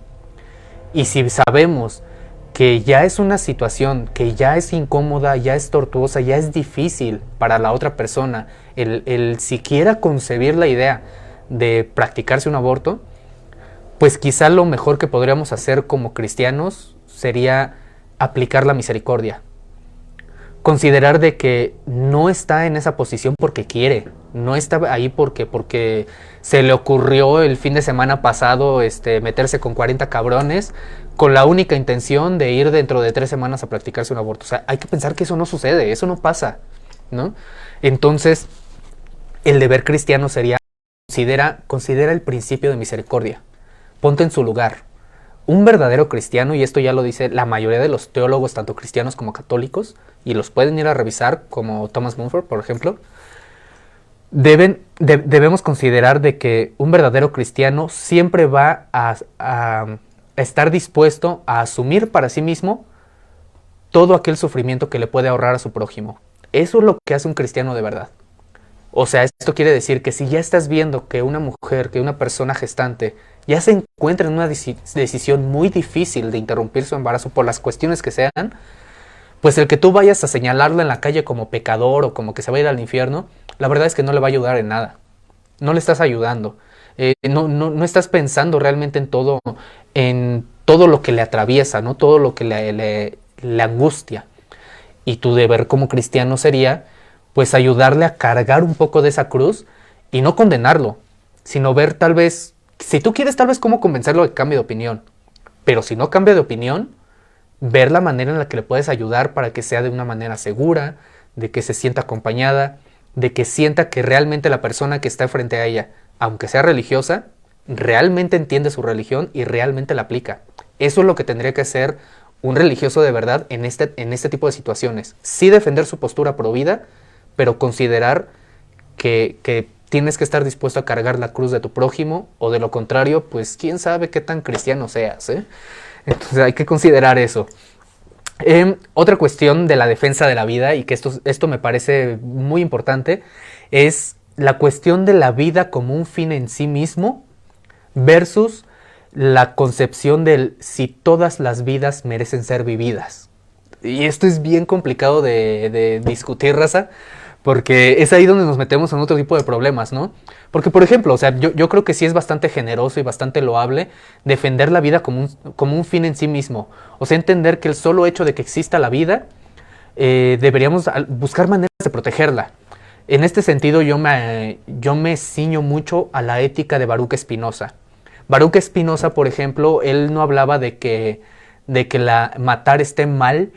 Y si sabemos que ya es una situación que ya es incómoda, ya es tortuosa, ya es difícil para la otra persona el siquiera concebir la idea de practicarse un aborto, pues quizá lo mejor que podríamos hacer como cristianos sería aplicar la misericordia. Considerar de que no está en esa posición porque quiere, no está ahí porque se le ocurrió el fin de semana pasado meterse con 40 cabrones con la única intención de ir dentro de 3 semanas a practicarse un aborto. O sea, hay que pensar que eso no sucede, eso no pasa, ¿no? Entonces, el deber cristiano sería considera el principio de misericordia. Ponte en su lugar. Un verdadero cristiano, y esto ya lo dice la mayoría de los teólogos, tanto cristianos como católicos, y los pueden ir a revisar, como Thomas Mumford, por ejemplo, debemos considerar de que un verdadero cristiano siempre va a estar dispuesto a asumir para sí mismo todo aquel sufrimiento que le puede ahorrar a su prójimo. Eso es lo que hace un cristiano de verdad. O sea, esto quiere decir que si ya estás viendo que una mujer, que una persona gestante ya se encuentra en una decisión muy difícil de interrumpir su embarazo por las cuestiones que sean, pues el que tú vayas a señalarlo en la calle como pecador o como que se va a ir al infierno, la verdad es que no le va a ayudar en nada. No le estás ayudando. No estás pensando realmente en todo lo que le atraviesa, ¿no? Todo lo que le angustia. Y tu deber como cristiano sería pues ayudarle a cargar un poco de esa cruz y no condenarlo, sino ver tal vez, si tú quieres tal vez cómo convencerlo de que cambie de opinión, pero si no cambia de opinión, ver la manera en la que le puedes ayudar para que sea de una manera segura, de que se sienta acompañada, de que sienta que realmente la persona que está frente a ella, aunque sea religiosa, realmente entiende su religión y realmente la aplica. Eso es lo que tendría que hacer un religioso de verdad en este tipo de situaciones. Sí defender su postura pro vida, pero considerar que tienes que estar dispuesto a cargar la cruz de tu prójimo, o de lo contrario, pues quién sabe qué tan cristiano seas, ¿eh? Entonces hay que considerar eso. Otra cuestión de la defensa de la vida, y que esto me parece muy importante, es la cuestión de la vida como un fin en sí mismo versus la concepción del si todas las vidas merecen ser vividas. Y esto es bien complicado de discutir, raza, porque es ahí donde nos metemos en otro tipo de problemas, ¿no? Porque, por ejemplo, o sea, yo creo que sí es bastante generoso y bastante loable defender la vida como un fin en sí mismo. O sea, entender que el solo hecho de que exista la vida, deberíamos buscar maneras de protegerla. En este sentido, yo me ciño mucho a la ética de Baruch Spinoza. Baruch Spinoza, por ejemplo, él no hablaba de que matar esté mal,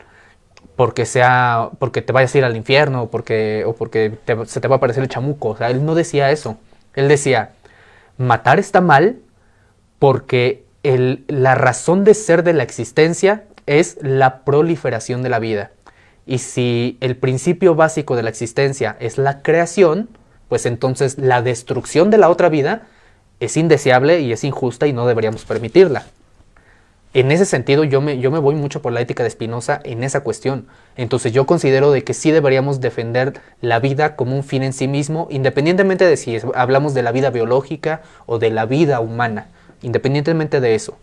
porque te vayas a ir al infierno o porque se te va a aparecer el chamuco. O sea, él no decía eso. Él decía, matar está mal porque la razón de ser de la existencia es la proliferación de la vida. Y si el principio básico de la existencia es la creación, pues entonces la destrucción de la otra vida es indeseable y es injusta y no deberíamos permitirla. En ese sentido, yo me voy mucho por la ética de Spinoza en esa cuestión. Entonces yo considero de que sí deberíamos defender la vida como un fin en sí mismo, independientemente de si hablamos de la vida biológica o de la vida humana, independientemente de eso.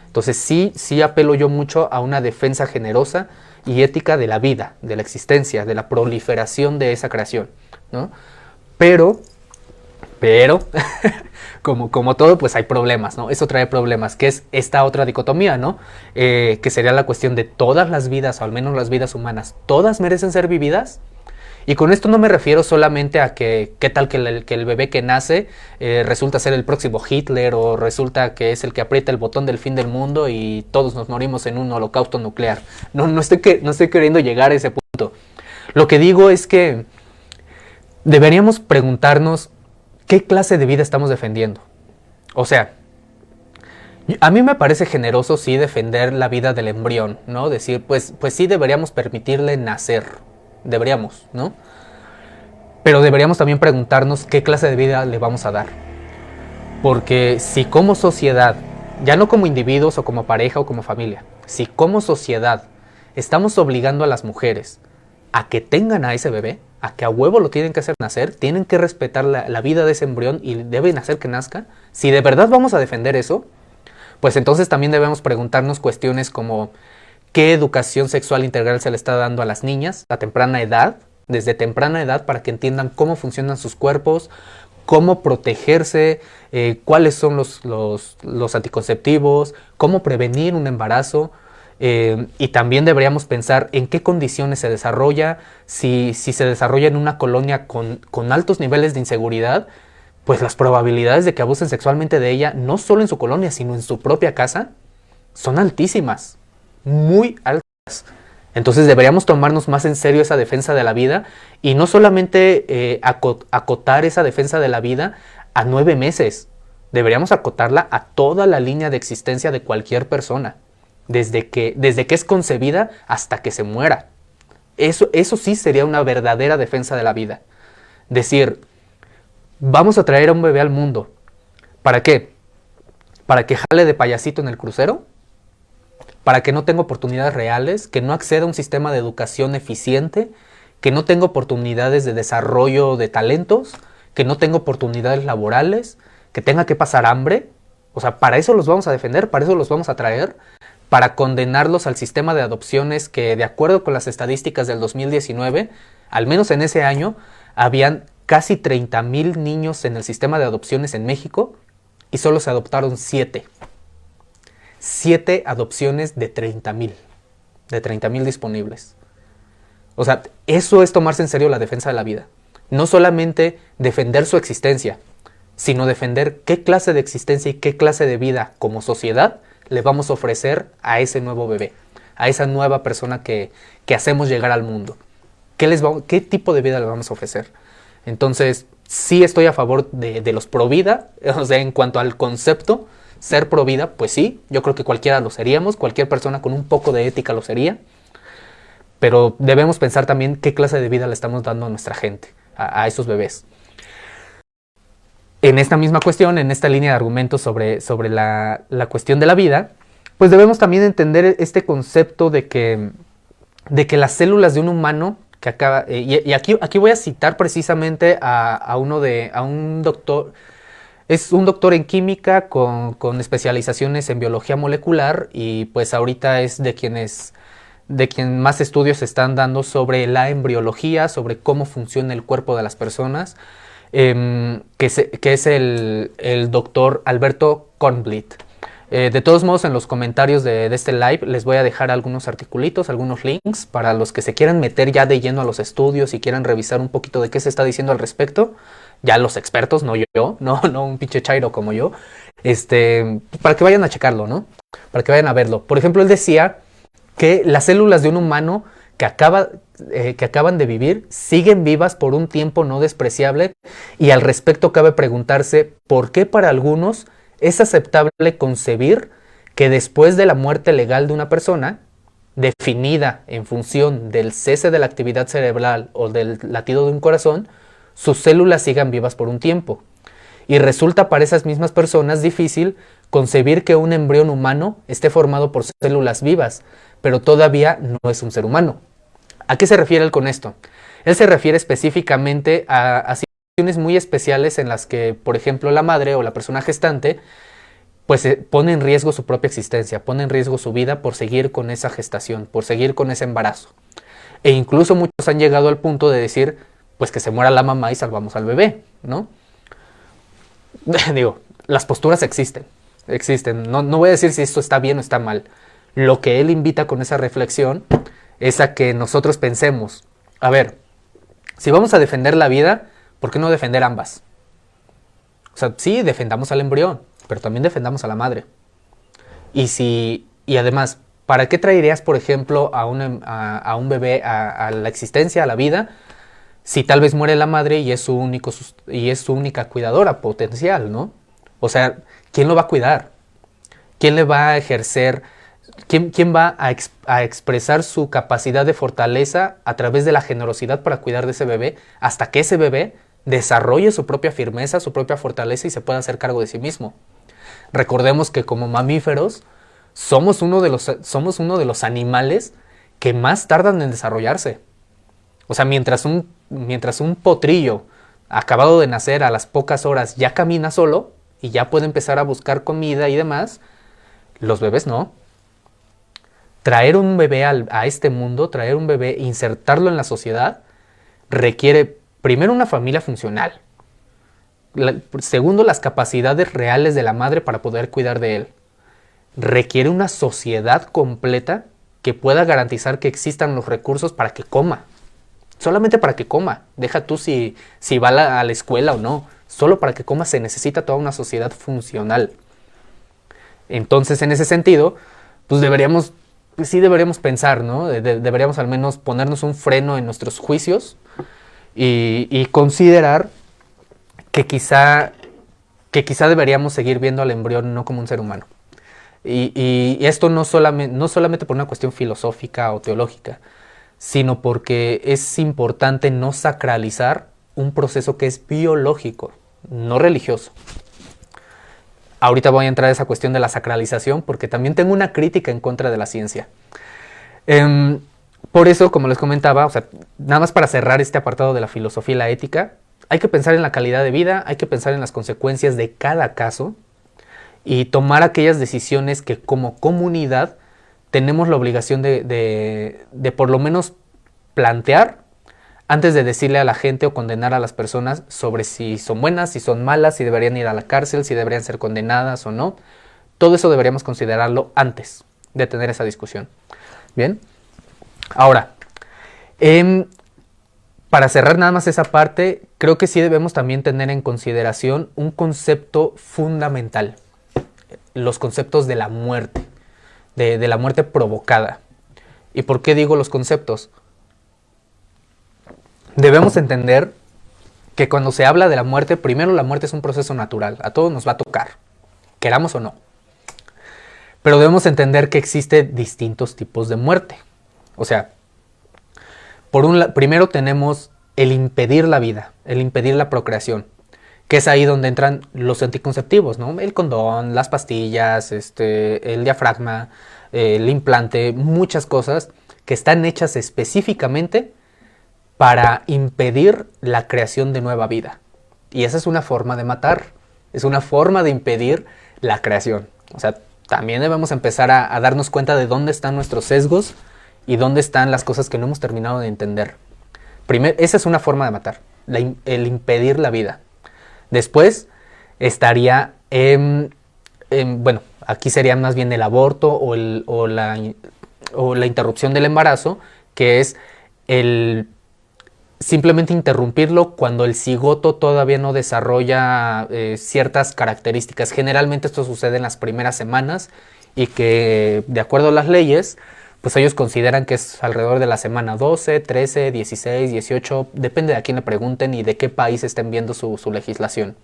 Entonces sí apelo yo mucho a una defensa generosa y ética de la vida, de la existencia, de la proliferación de esa creación, ¿no? Pero como todo, pues hay problemas, ¿no? Eso trae problemas, que es esta otra dicotomía, ¿no? Que sería la cuestión de todas las vidas, o al menos las vidas humanas, ¿todas merecen ser vividas? Y con esto no me refiero solamente a qué tal que el bebé que nace resulta ser el próximo Hitler, o resulta que es el que aprieta el botón del fin del mundo y todos nos morimos en un holocausto nuclear. No estoy queriendo llegar a ese punto. Lo que digo es que deberíamos preguntarnos qué clase de vida estamos defendiendo. O sea, a mí me parece generoso sí defender la vida del embrión, ¿no? Decir, pues sí deberíamos permitirle nacer, deberíamos, ¿no? Pero deberíamos también preguntarnos qué clase de vida le vamos a dar. Porque si como sociedad, ya no como individuos o como pareja o como familia, si como sociedad estamos obligando a las mujeres a que tengan a ese bebé, a que a huevo lo tienen que hacer nacer, tienen que respetar la vida de ese embrión y deben hacer que nazca, si de verdad vamos a defender eso, pues entonces también debemos preguntarnos cuestiones como qué educación sexual integral se le está dando a las niñas a temprana edad, desde temprana edad, para que entiendan cómo funcionan sus cuerpos, cómo protegerse, cuáles son los anticonceptivos, cómo prevenir un embarazo. Y también deberíamos pensar en qué condiciones se desarrolla, si se desarrolla en una colonia con altos niveles de inseguridad, pues las probabilidades de que abusen sexualmente de ella, no solo en su colonia, sino en su propia casa, son altísimas, muy altas. Entonces deberíamos tomarnos más en serio esa defensa de la vida y no solamente acotar esa defensa de la vida a 9 meses. Deberíamos acotarla a toda la línea de existencia de cualquier persona, desde que es concebida hasta que se muera. Eso sí sería una verdadera defensa de la vida. Decir, vamos a traer a un bebé al mundo. ¿Para qué? ¿Para que jale de payasito en el crucero? ¿Para que no tenga oportunidades reales? ¿Que no acceda a un sistema de educación eficiente? ¿Que no tenga oportunidades de desarrollo de talentos? ¿Que no tenga oportunidades laborales? ¿Que tenga que pasar hambre? O sea, para eso los vamos a defender, para eso los vamos a traer, para condenarlos al sistema de adopciones que, de acuerdo con las estadísticas del 2019, al menos en ese año, habían casi 30,000 niños en el sistema de adopciones en México y solo se adoptaron 7. 7 adopciones de 30,000. De 30,000 disponibles. O sea, eso es tomarse en serio la defensa de la vida. No solamente defender su existencia, sino defender qué clase de existencia y qué clase de vida como sociedad le vamos a ofrecer a ese nuevo bebé, a esa nueva persona que hacemos llegar al mundo. ¿Qué tipo de vida le vamos a ofrecer? Entonces, sí estoy a favor de los pro vida, o sea, en cuanto al concepto, ser pro vida, pues sí, yo creo que cualquiera lo seríamos, cualquier persona con un poco de ética lo sería, pero debemos pensar también qué clase de vida le estamos dando a nuestra gente, a esos bebés. En esta misma cuestión, en esta línea de argumentos sobre la cuestión de la vida, pues debemos también entender este concepto de que las células de un humano que acaba, y aquí voy a citar precisamente a un doctor, es un doctor en química con especializaciones en biología molecular y pues ahorita es de quien más estudios se están dando sobre la embriología, sobre cómo funciona el cuerpo de las personas, que es el doctor Alberto Kornblit. De todos modos, en los comentarios de este live les voy a dejar algunos articulitos, algunos links para los que se quieran meter ya de lleno a los estudios y quieran revisar un poquito de qué se está diciendo al respecto. Ya los expertos, no yo, no un pinche chairo como yo, para que vayan a checarlo, ¿no? Para que vayan a verlo. Por ejemplo, él decía que las células de un humano que acaban de vivir siguen vivas por un tiempo no despreciable y al respecto cabe preguntarse por qué para algunos es aceptable concebir que después de la muerte legal de una persona, definida en función del cese de la actividad cerebral o del latido de un corazón, sus células sigan vivas por un tiempo. Y resulta para esas mismas personas difícil concebir que un embrión humano esté formado por células vivas, pero todavía no es un ser humano. ¿A qué se refiere él con esto? Él se refiere específicamente a situaciones muy especiales en las que, por ejemplo, la madre o la persona gestante pues pone en riesgo su propia existencia, pone en riesgo su vida por seguir con esa gestación, por seguir con ese embarazo. E incluso muchos han llegado al punto de decir, pues que se muera la mamá y salvamos al bebé, ¿no? Digo, las posturas existen. No voy a decir si esto está bien o está mal. Lo que él invita con esa reflexión es a que nosotros pensemos, a ver, si vamos a defender la vida, ¿por qué no defender ambas? O sea, sí, defendamos al embrión, pero también defendamos a la madre. Y además, ¿para qué traerías, por ejemplo, a un bebé a la existencia, a la vida, si tal vez muere la madre y es su única cuidadora potencial, ¿no? O sea, ¿quién lo va a cuidar? ¿Quién le va a ejercer? ¿Quién va a expresar su capacidad de fortaleza a través de la generosidad para cuidar de ese bebé hasta que ese bebé desarrolle su propia firmeza, su propia fortaleza y se pueda hacer cargo de sí mismo? Recordemos que como mamíferos somos uno de los animales que más tardan en desarrollarse. O sea, mientras un potrillo acabado de nacer a las pocas horas ya camina solo y ya puede empezar a buscar comida y demás, los bebés no. Traer un bebé a este mundo, traer un bebé, insertarlo en la sociedad, requiere primero una familia funcional. Segundo, las capacidades reales de la madre para poder cuidar de él. Requiere una sociedad completa que pueda garantizar que existan los recursos para que coma. Solamente para que coma. Deja tú si va a la escuela o no. Solo para que coma se necesita toda una sociedad funcional. Entonces, en ese sentido, pues deberíamos pensar, ¿no? Deberíamos al menos ponernos un freno en nuestros juicios y considerar que quizá deberíamos seguir viendo al embrión no como un ser humano. Y esto no solamente por una cuestión filosófica o teológica, sino porque es importante no sacralizar un proceso que es biológico, no religioso. Ahorita voy a entrar a esa cuestión de la sacralización porque también tengo una crítica en contra de la ciencia. Por eso, como les comentaba, o sea, nada más para cerrar este apartado de la filosofía y la ética, hay que pensar en la calidad de vida, hay que pensar en las consecuencias de cada caso y tomar aquellas decisiones que como comunidad tenemos la obligación de por lo menos plantear antes de decirle a la gente o condenar a las personas sobre si son buenas, si son malas, si deberían ir a la cárcel, si deberían ser condenadas o no. Todo eso deberíamos considerarlo antes de tener esa discusión. Bien, ahora, para cerrar nada más esa parte, creo que sí debemos también tener en consideración un concepto fundamental. Los conceptos de la muerte, de la muerte provocada. ¿Y por qué digo los conceptos? Debemos entender que cuando se habla de la muerte, primero la muerte es un proceso natural, a todos nos va a tocar, queramos o no. Pero debemos entender que existen distintos tipos de muerte. O sea, primero tenemos el impedir la vida, el impedir la procreación, que es ahí donde entran los anticonceptivos, ¿no? El condón, las pastillas, el diafragma, el implante, muchas cosas que están hechas específicamente para impedir la creación de nueva vida. Y esa es una forma de matar, es una forma de impedir la creación. O sea, también debemos empezar a darnos cuenta de dónde están nuestros sesgos y dónde están las cosas que no hemos terminado de entender. Esa es una forma de matar, el impedir la vida. Después estaría, bueno, aquí sería más bien el aborto o la interrupción del embarazo, que es el simplemente interrumpirlo cuando el cigoto todavía no desarrolla ciertas características. Generalmente esto sucede en las primeras semanas y que, de acuerdo a las leyes, pues ellos consideran que es alrededor de la semana 12, 13, 16, 18, depende de a quién le pregunten y de qué país estén viendo su legislación.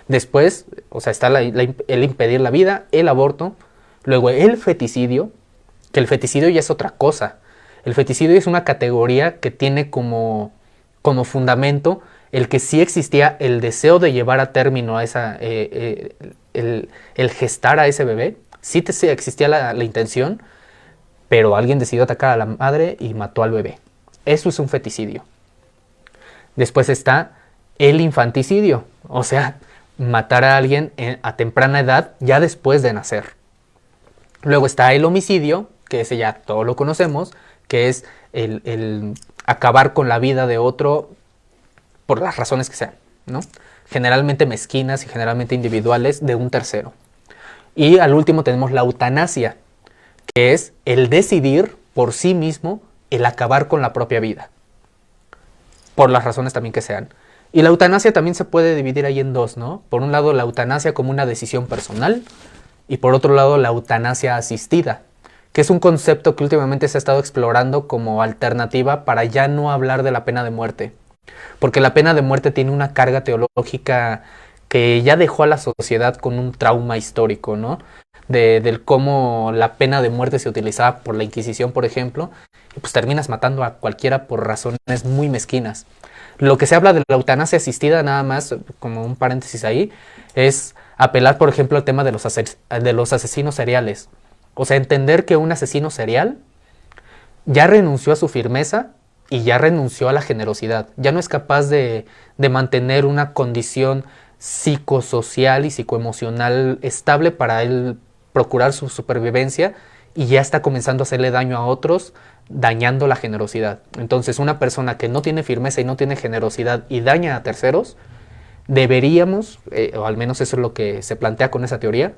Después, o sea, está el impedir la vida, el aborto, luego el feticidio, que el feticidio ya es otra cosa. El feticidio es una categoría que tiene como fundamento el que sí existía el deseo de llevar a término a el gestar a ese bebé, sí existía la intención, pero alguien decidió atacar a la madre y mató al bebé. Eso es un feticidio. Después está el infanticidio, o sea, matar a alguien a temprana edad ya después de nacer. Luego está el homicidio, que ese ya todos lo conocemos, que es el acabar con la vida de otro por las razones que sean, ¿no? Generalmente mezquinas y generalmente individuales de un tercero. Y al último tenemos la eutanasia, que es el decidir por sí mismo el acabar con la propia vida, por las razones también que sean. Y la eutanasia también se puede dividir ahí en dos, ¿no? Por un lado la eutanasia como una decisión personal y por otro lado la eutanasia asistida, que es un concepto que últimamente se ha estado explorando como alternativa para ya no hablar de la pena de muerte, porque la pena de muerte tiene una carga teológica que ya dejó a la sociedad con un trauma histórico, ¿no? Del cómo la pena de muerte se utilizaba por la Inquisición, por ejemplo, y pues terminas matando a cualquiera por razones muy mezquinas. Lo que se habla de la eutanasia asistida, nada más, como un paréntesis ahí, es apelar, por ejemplo, al tema de los asesinos seriales. O sea, entender que un asesino serial ya renunció a su firmeza y ya renunció a la generosidad. Ya no es capaz de mantener una condición psicosocial y psicoemocional estable para él procurar su supervivencia, y ya está comenzando a hacerle daño a otros, dañando la generosidad. Entonces, una persona que no tiene firmeza y no tiene generosidad y daña a terceros, deberíamos, o al menos eso es lo que se plantea con esa teoría,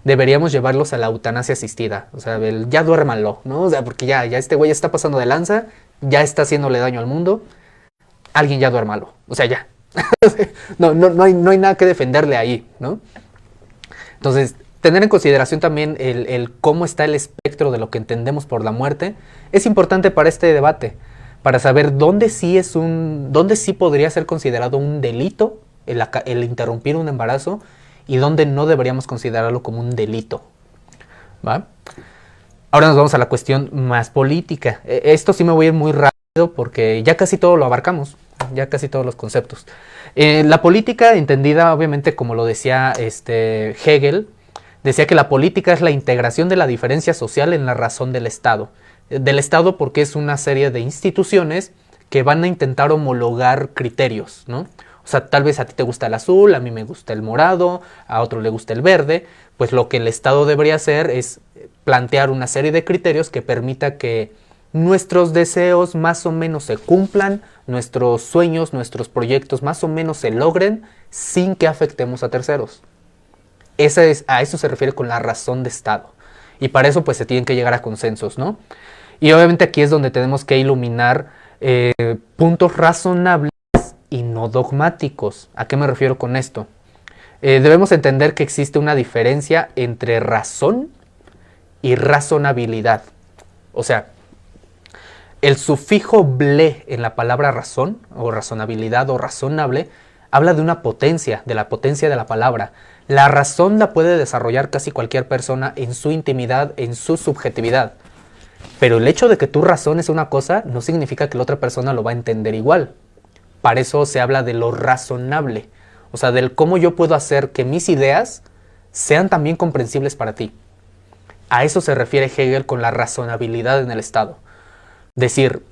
deberíamos llevarlos a la eutanasia asistida. O sea, ya duérmanlo, ¿no? O sea, porque ya este güey está pasando de lanza, ya está haciéndole daño al mundo, alguien ya duérmalo. O sea, ya. No hay nada que defenderle ahí, ¿no? Entonces, tener en consideración también el cómo está el espectro de lo que entendemos por la muerte es importante para este debate, para saber dónde sí podría ser considerado un delito el interrumpir un embarazo y dónde no deberíamos considerarlo como un delito, ¿va? Ahora nos vamos a la cuestión más política. Esto sí me voy a ir muy rápido porque ya casi todo lo abarcamos, ya casi todos los conceptos. La política, entendida obviamente como lo decía Hegel, decía que la política es la integración de la diferencia social en la razón del Estado. Del Estado porque es una serie de instituciones que van a intentar homologar criterios, ¿no? O sea, tal vez a ti te gusta el azul, a mí me gusta el morado, a otro le gusta el verde. Pues lo que el Estado debería hacer es plantear una serie de criterios que permita que nuestros deseos más o menos se cumplan, nuestros sueños, nuestros proyectos más o menos se logren sin que afectemos a terceros. A eso se refiere con la razón de Estado. Y para eso pues se tienen que llegar a consensos, ¿no? Y obviamente aquí es donde tenemos que iluminar puntos razonables y no dogmáticos. ¿A qué me refiero con esto? Debemos entender que existe una diferencia entre razón y razonabilidad. O sea, el sufijo ble en la palabra razón, o razonabilidad, o razonable, habla de una potencia, de la potencia de la palabra. La razón la puede desarrollar casi cualquier persona en su intimidad, en su subjetividad. Pero el hecho de que tú razones una cosa no significa que la otra persona lo va a entender igual. Para eso se habla de lo razonable. O sea, del cómo yo puedo hacer que mis ideas sean también comprensibles para ti. A eso se refiere Hegel con la razonabilidad en el Estado. Decir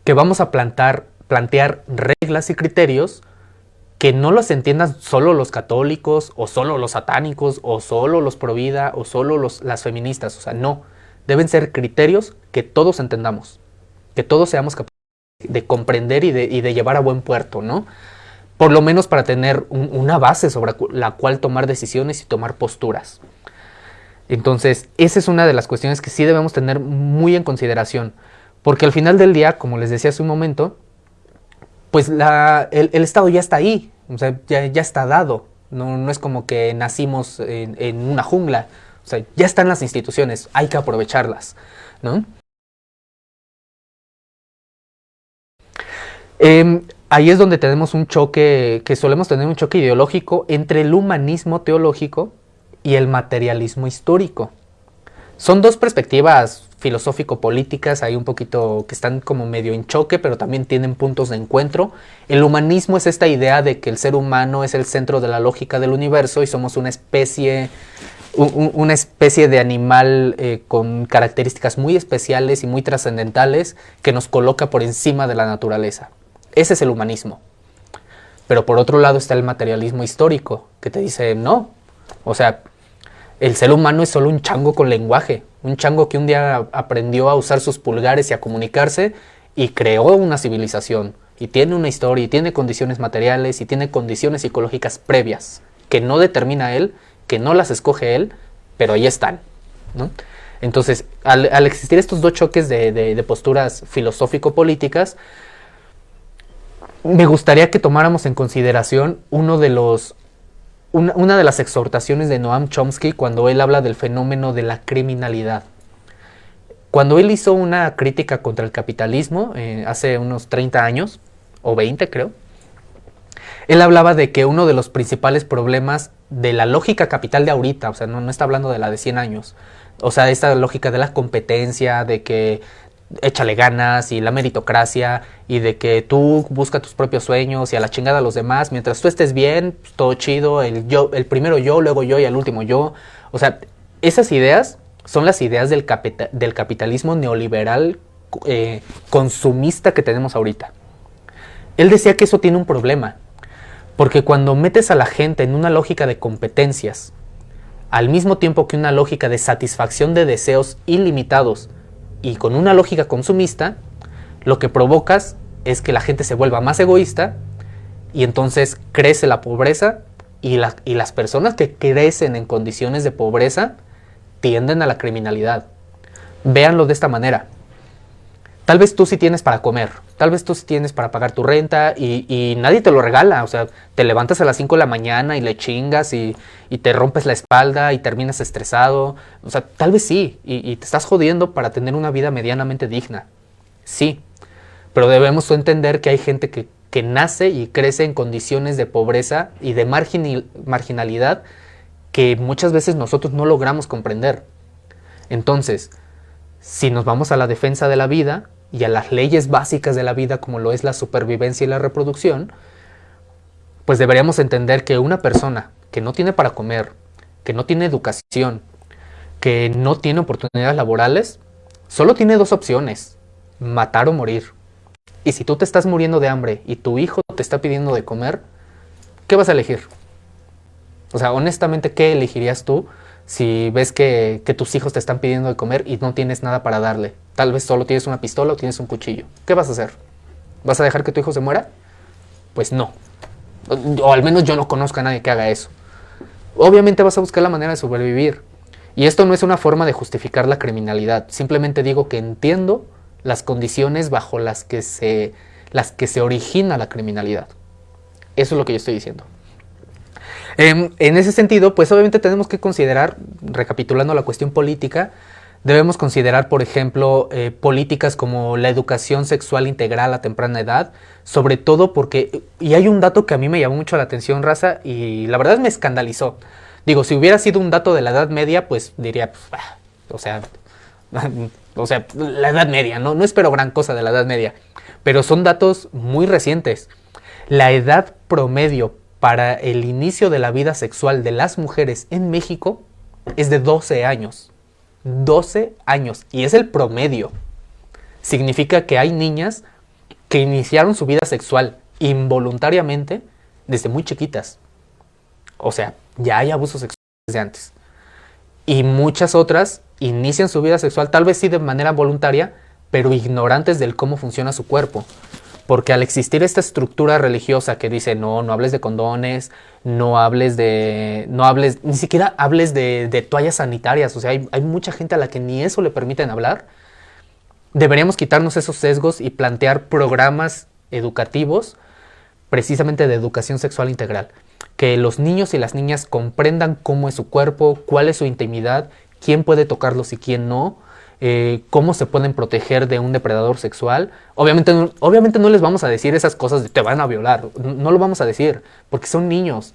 que vamos a plantear reglas y criterios que no los entiendan solo los católicos, o solo los satánicos, o solo los pro vida, o solo las feministas. O sea, no. Deben ser criterios que todos entendamos, que todos seamos capaces de comprender y de llevar a buen puerto, ¿no? Por lo menos para tener una base sobre la cual tomar decisiones y tomar posturas. Entonces, esa es una de las cuestiones que sí debemos tener muy en consideración, porque al final del día, como les decía hace un momento, pues el Estado ya está ahí, o sea, ya está dado. No es como que nacimos en una jungla. O sea, ya están las instituciones, hay que aprovecharlas, ¿no? Ahí es donde tenemos un choque, que solemos tener un choque ideológico entre el humanismo teológico y el materialismo histórico. Son dos perspectivas filosófico-políticas ahí un poquito que están como medio en choque, pero también tienen puntos de encuentro. El humanismo es esta idea de que el ser humano es el centro de la lógica del universo y somos una especie de animal con características muy especiales y muy trascendentales que nos coloca por encima de la naturaleza. Ese es el humanismo. Pero por otro lado está el materialismo histórico, que te dice no. O sea, el ser humano es solo un chango con lenguaje, un chango que un día aprendió a usar sus pulgares y a comunicarse y creó una civilización, y tiene una historia, y tiene condiciones materiales, y tiene condiciones psicológicas previas, que no determina él, que no las escoge él, pero ahí están, ¿no? Entonces, al existir estos dos choques de posturas filosófico-políticas, me gustaría que tomáramos en consideración una de las exhortaciones de Noam Chomsky cuando él habla del fenómeno de la criminalidad. Cuando él hizo una crítica contra el capitalismo hace unos 30 años, o 20 creo. Él hablaba de que uno de los principales problemas de la lógica capital de ahorita, o sea, no está hablando de la de 100 años, o sea, esta lógica de la competencia, de que échale ganas y la meritocracia y de que tú busca tus propios sueños y a la chingada a los demás, mientras tú estés bien, pues, todo chido, el primero yo, luego yo y al último yo. O sea, esas ideas son las ideas del capitalismo neoliberal consumista que tenemos ahorita. Él decía que eso tiene un problema, porque cuando metes a la gente en una lógica de competencias, al mismo tiempo que una lógica de satisfacción de deseos ilimitados y con una lógica consumista, lo que provocas es que la gente se vuelva más egoísta y entonces crece la pobreza y las personas que crecen en condiciones de pobreza tienden a la criminalidad. Véanlo de esta manera. Tal vez tú sí tienes para comer, tal vez tú sí tienes para pagar tu renta y nadie te lo regala. O sea, te levantas a las 5 de la mañana y le chingas y te rompes la espalda y terminas estresado. O sea, tal vez sí, y te estás jodiendo para tener una vida medianamente digna. Sí, pero debemos entender que hay gente que nace y crece en condiciones de pobreza y de marginalidad que muchas veces nosotros no logramos comprender. Entonces, si nos vamos a la defensa de la vida y a las leyes básicas de la vida como lo es la supervivencia y la reproducción, pues deberíamos entender que una persona que no tiene para comer, que no tiene educación, que no tiene oportunidades laborales, solo tiene dos opciones: matar o morir. Y si tú te estás muriendo de hambre y tu hijo te está pidiendo de comer, ¿qué vas a elegir? O sea, honestamente, ¿qué elegirías tú si ves que tus hijos te están pidiendo de comer y no tienes nada para darle? Tal vez solo tienes una pistola o tienes un cuchillo. ¿Qué vas a hacer? ¿Vas a dejar que tu hijo se muera? Pues no. O al menos yo no conozco a nadie que haga eso. Obviamente vas a buscar la manera de sobrevivir. Y esto no es una forma de justificar la criminalidad. Simplemente digo que entiendo las condiciones bajo las que se origina la criminalidad. Eso es lo que yo estoy diciendo. En ese sentido, pues obviamente tenemos que considerar, recapitulando la cuestión política, debemos considerar, por ejemplo, políticas como la educación sexual integral a temprana edad, sobre todo porque, y hay un dato que a mí me llamó mucho la atención, raza, y la verdad me escandalizó. Digo, si hubiera sido un dato de la Edad Media, pues diría, o sea, la Edad Media, no espero gran cosa de la Edad Media, pero son datos muy recientes. La edad promedio para el inicio de la vida sexual de las mujeres en México es de 12 años. 12 años. Y es el promedio. Significa que hay niñas que iniciaron su vida sexual involuntariamente desde muy chiquitas. O sea, ya hay abuso sexual desde antes. Y muchas otras inician su vida sexual, tal vez sí de manera voluntaria, pero ignorantes del cómo funciona su cuerpo. Porque al existir esta estructura religiosa que dice no hables de condones, ni siquiera hables de toallas sanitarias, o sea, hay mucha gente a la que ni eso le permiten hablar, deberíamos quitarnos esos sesgos y plantear programas educativos, precisamente de educación sexual integral. Que los niños y las niñas comprendan cómo es su cuerpo, cuál es su intimidad, quién puede tocarlos y quién no, cómo se pueden proteger de un depredador sexual. Obviamente no les vamos a decir esas cosas de te van a violar, no lo vamos a decir, porque son niños,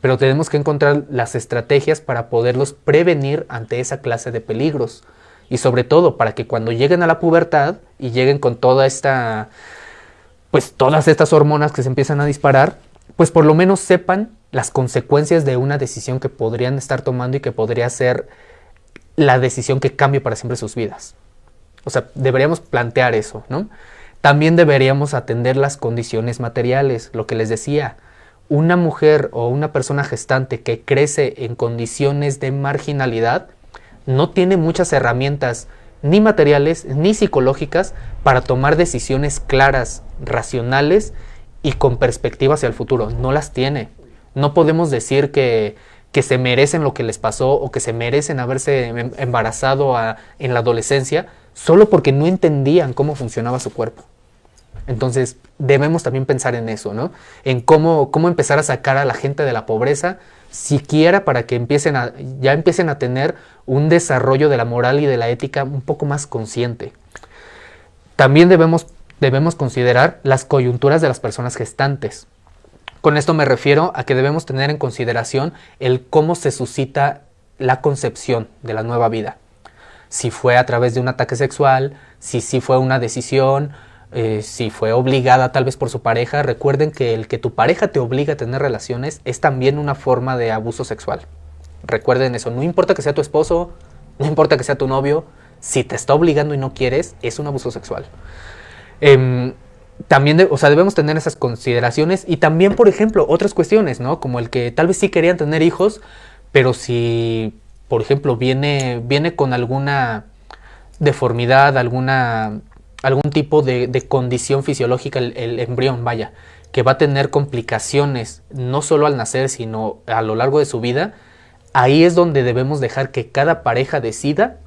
pero tenemos que encontrar las estrategias para poderlos prevenir ante esa clase de peligros, y sobre todo para que cuando lleguen a la pubertad y lleguen con todas estas hormonas que se empiezan a disparar, pues por lo menos sepan las consecuencias de una decisión que podrían estar tomando y que podría ser la decisión que cambie para siempre sus vidas. O sea, deberíamos plantear eso, ¿no? También deberíamos atender las condiciones materiales, lo que les decía. Una mujer o una persona gestante que crece en condiciones de marginalidad no tiene muchas herramientas ni materiales ni psicológicas para tomar decisiones claras, racionales y con perspectiva hacia el futuro. No las tiene. No podemos decir que se merecen lo que les pasó o que se merecen haberse embarazado en la adolescencia solo porque no entendían cómo funcionaba su cuerpo. Entonces debemos también pensar en eso, ¿no? En cómo empezar a sacar a la gente de la pobreza, siquiera para que empiecen a tener un desarrollo de la moral y de la ética un poco más consciente. También debemos debemos considerar las coyunturas de las personas gestantes. Con esto me refiero a que debemos tener en consideración el cómo se suscita la concepción de la nueva vida. Si fue a través de un ataque sexual, si sí fue una decisión, si fue obligada tal vez por su pareja. Recuerden que el que tu pareja te obliga a tener relaciones es también una forma de abuso sexual. Recuerden eso, no importa que sea tu esposo, no importa que sea tu novio, si te está obligando y no quieres, es un abuso sexual. También debemos tener esas consideraciones y también, por ejemplo, otras cuestiones, ¿no? Como el que tal vez sí querían tener hijos, pero si, por ejemplo, viene con alguna deformidad, algún tipo de condición fisiológica, el embrión, vaya, que va a tener complicaciones, no solo al nacer, sino a lo largo de su vida, ahí es donde debemos dejar que cada pareja decida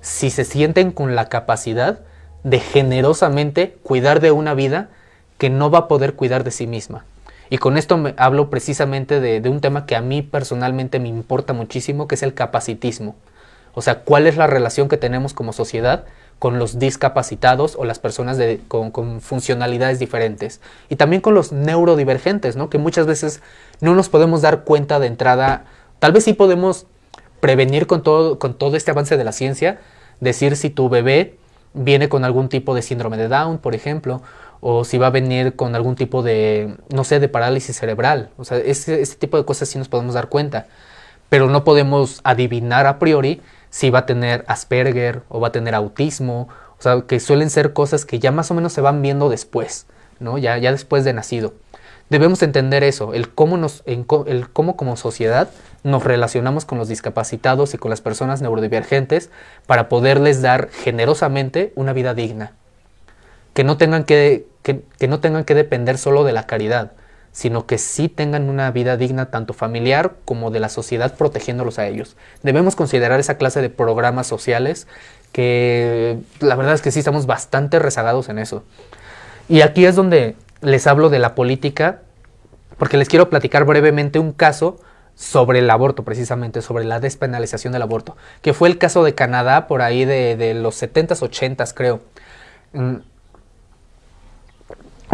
si se sienten con la capacidad de generosamente cuidar de una vida que no va a poder cuidar de sí misma. Y con esto hablo precisamente de un tema que a mí personalmente me importa muchísimo, que es el capacitismo. O sea, ¿cuál es la relación que tenemos como sociedad con los discapacitados o las personas con funcionalidades diferentes? Y también con los neurodivergentes, ¿no? Que muchas veces no nos podemos dar cuenta de entrada. Tal vez sí podemos prevenir con todo este avance de la ciencia, decir si tu bebé viene con algún tipo de síndrome de Down, por ejemplo, o si va a venir con algún tipo de, no sé, de parálisis cerebral. O sea, ese tipo de cosas sí nos podemos dar cuenta, pero no podemos adivinar a priori si va a tener Asperger o va a tener autismo. O sea, que suelen ser cosas que ya más o menos se van viendo después, ¿no? Ya después de nacido. Debemos entender eso, el cómo como sociedad nos relacionamos con los discapacitados y con las personas neurodivergentes para poderles dar generosamente una vida digna. Que no tengan que depender solo de la caridad, sino que sí tengan una vida digna tanto familiar como de la sociedad, protegiéndolos a ellos. Debemos considerar esa clase de programas sociales que la verdad es que sí estamos bastante rezagados en eso. Y aquí es donde les hablo de la política, porque les quiero platicar brevemente un caso sobre el aborto, precisamente, sobre la despenalización del aborto, que fue el caso de Canadá por ahí de los 70s, 80s, creo.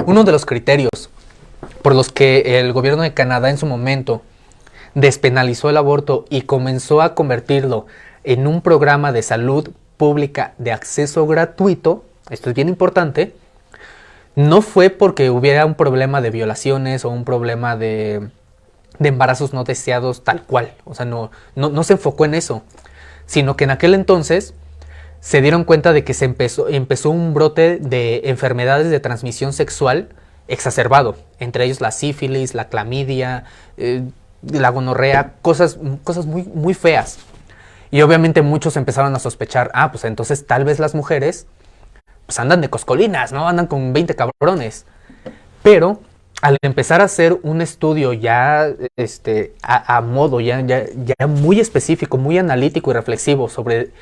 Uno de los criterios por los que el gobierno de Canadá en su momento despenalizó el aborto y comenzó a convertirlo en un programa de salud pública de acceso gratuito, esto es bien importante, no fue porque hubiera un problema de violaciones o un problema de embarazos no deseados tal cual. O sea, no se enfocó en eso, sino que en aquel entonces se dieron cuenta de que empezó un brote de enfermedades de transmisión sexual exacerbado, entre ellos la sífilis, la clamidia, la gonorrea, cosas muy, muy feas. Y obviamente muchos empezaron a sospechar, pues entonces tal vez las mujeres pues andan de coscolinas, ¿no? Andan con 20 cabrones. Pero al empezar a hacer un estudio ya a modo, ya muy específico, muy analítico y reflexivo sobre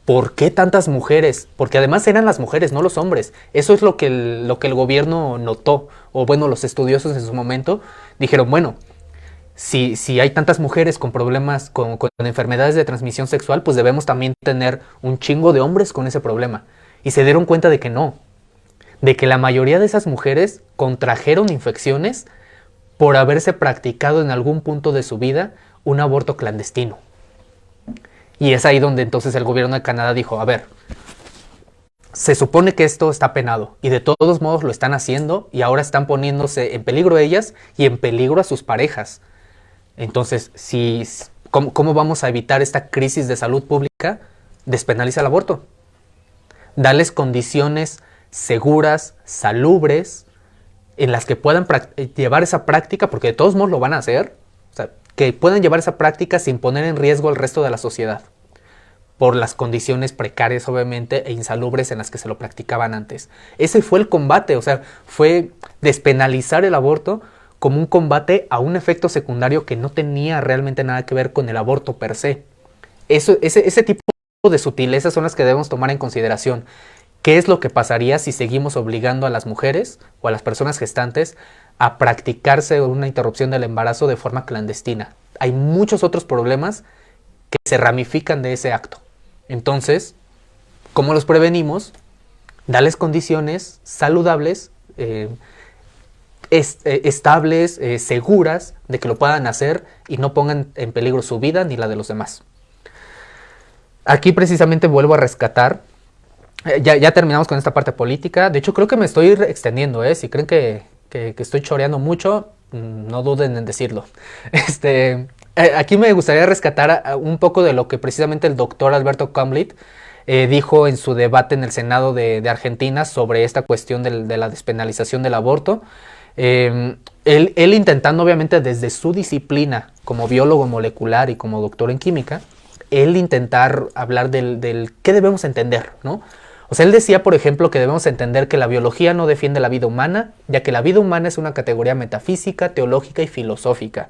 por qué tantas mujeres, porque además eran las mujeres, no los hombres. Eso es lo que el gobierno notó, o bueno, los estudiosos en su momento dijeron, bueno, si hay tantas mujeres con problemas, con enfermedades de transmisión sexual, pues debemos también tener un chingo de hombres con ese problema. Y se dieron cuenta de que no, de que la mayoría de esas mujeres contrajeron infecciones por haberse practicado en algún punto de su vida un aborto clandestino. Y es ahí donde entonces el gobierno de Canadá dijo, a ver, se supone que esto está penado y de todos modos lo están haciendo y ahora están poniéndose en peligro ellas y en peligro a sus parejas. Entonces, ¿cómo vamos a evitar esta crisis de salud pública? Despenaliza el aborto. Darles condiciones seguras, salubres, en las que puedan llevar esa práctica, porque de todos modos lo van a hacer, o sea, que puedan llevar esa práctica sin poner en riesgo al resto de la sociedad, por las condiciones precarias obviamente e insalubres en las que se lo practicaban antes. Ese fue el combate, o sea, fue despenalizar el aborto como un combate a un efecto secundario que no tenía realmente nada que ver con el aborto per se. Ese tipo de sutilezas son las que debemos tomar en consideración. ¿Qué es lo que pasaría si seguimos obligando a las mujeres o a las personas gestantes a practicarse una interrupción del embarazo de forma clandestina? Hay muchos otros problemas que se ramifican de ese acto. Entonces, ¿cómo los prevenimos? darles condiciones saludables, estables, seguras, de que lo puedan hacer y no pongan en peligro su vida ni la de los demás. Aquí precisamente vuelvo a rescatar. Ya terminamos con esta parte política. De hecho, creo que me estoy extendiendo, ¿eh? Si creen que estoy choreando mucho, no duden en decirlo. Aquí me gustaría rescatar un poco de lo que precisamente el doctor Alberto Kamlit dijo en su debate en el Senado de Argentina sobre esta cuestión de la despenalización del aborto. Él intentando, obviamente, desde su disciplina como biólogo molecular y como doctor en química, él intentar hablar del qué debemos entender, ¿no? O sea, él decía, por ejemplo, que debemos entender que la biología no defiende la vida humana, ya que la vida humana es una categoría metafísica, teológica y filosófica.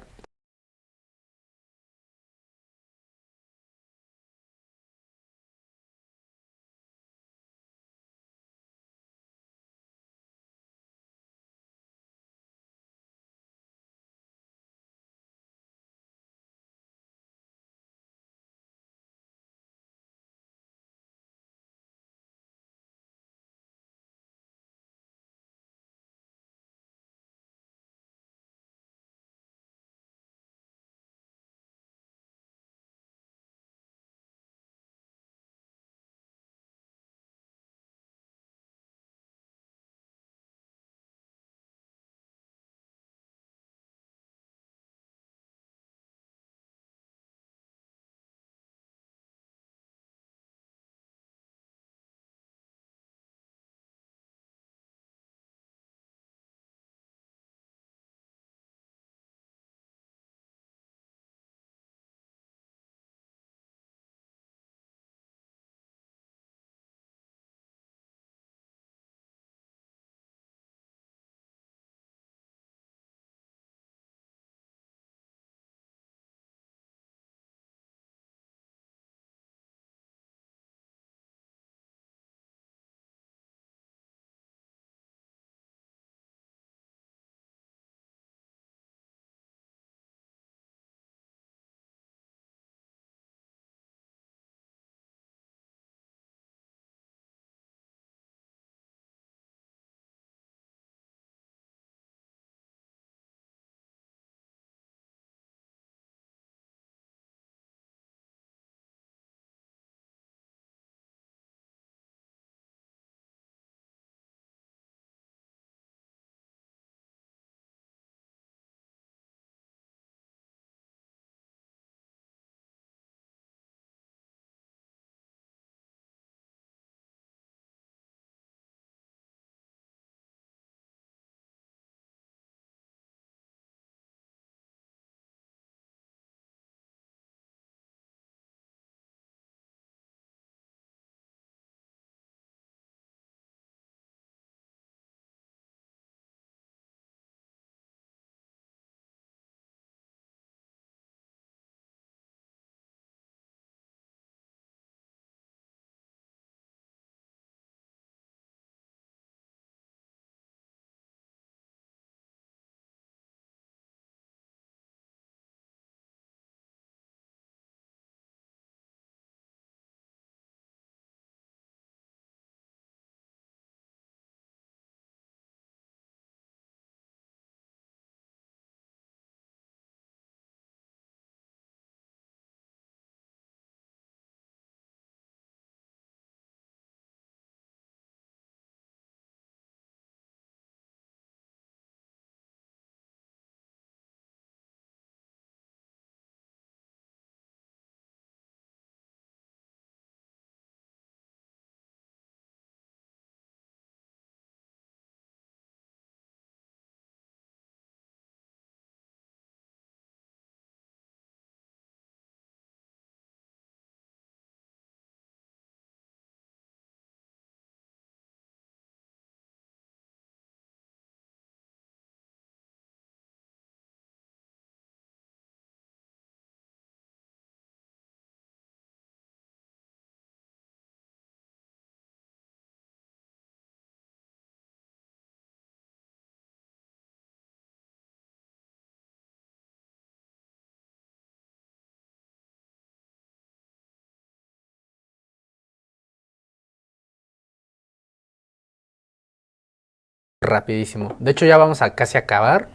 rapidísimo. De hecho, ya vamos a casi acabar.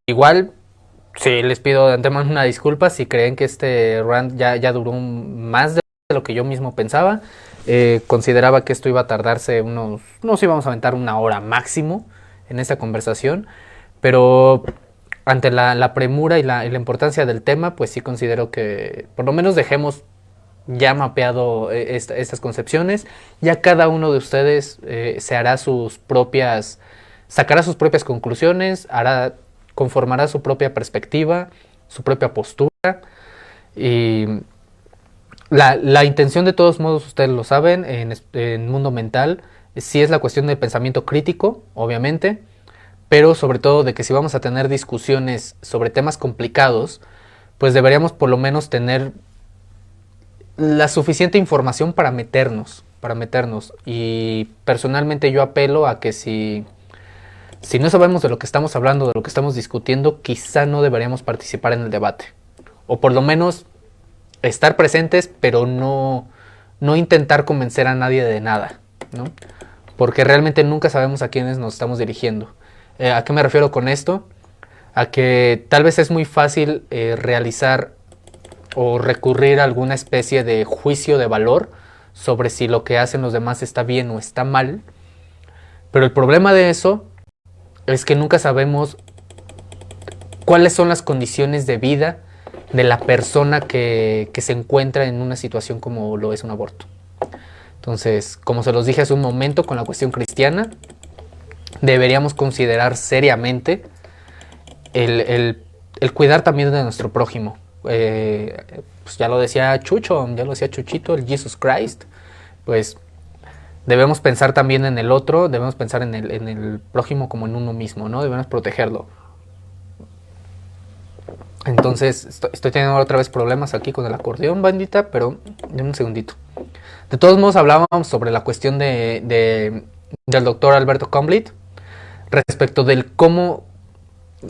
Igual, sí, les pido de antemano una disculpa si creen que este rant ya duró más de lo que yo mismo pensaba. Consideraba que esto iba a tardarse nos íbamos a aventar 1 hora máximo en esta conversación, pero ante la premura y la importancia del tema, pues sí considero que por lo menos dejemos ya mapeado estas concepciones. Ya cada uno de ustedes sacará sus propias conclusiones, conformará su propia perspectiva, su propia postura. Y la intención, de todos modos, ustedes lo saben, en Mundo Mental, sí es la cuestión del pensamiento crítico, obviamente, pero sobre todo de que si vamos a tener discusiones sobre temas complicados, pues deberíamos por lo menos tener la suficiente información para meternos. Y personalmente yo apelo a que si no sabemos de lo que estamos hablando, de lo que estamos discutiendo, quizá no deberíamos participar en el debate. O por lo menos estar presentes, pero no intentar convencer a nadie de nada, ¿no? Porque realmente nunca sabemos a quiénes nos estamos dirigiendo. ¿A qué me refiero con esto? A que tal vez es muy fácil realizar o recurrir a alguna especie de juicio de valor sobre si lo que hacen los demás está bien o está mal. Pero el problema de eso es que nunca sabemos cuáles son las condiciones de vida de la persona que se encuentra en una situación como lo es un aborto. Entonces, como se los dije hace un momento con la cuestión cristiana, deberíamos considerar seriamente el cuidar también de nuestro prójimo. Pues ya lo decía Chuchito, el Jesus Christ. Pues debemos pensar también en el otro, debemos pensar en el prójimo como en uno mismo, ¿no? Debemos protegerlo. Entonces, estoy teniendo otra vez problemas aquí con el acordeón, bandita, pero denme un segundito. De todos modos, hablábamos sobre la cuestión del doctor Alberto Conblit respecto del cómo,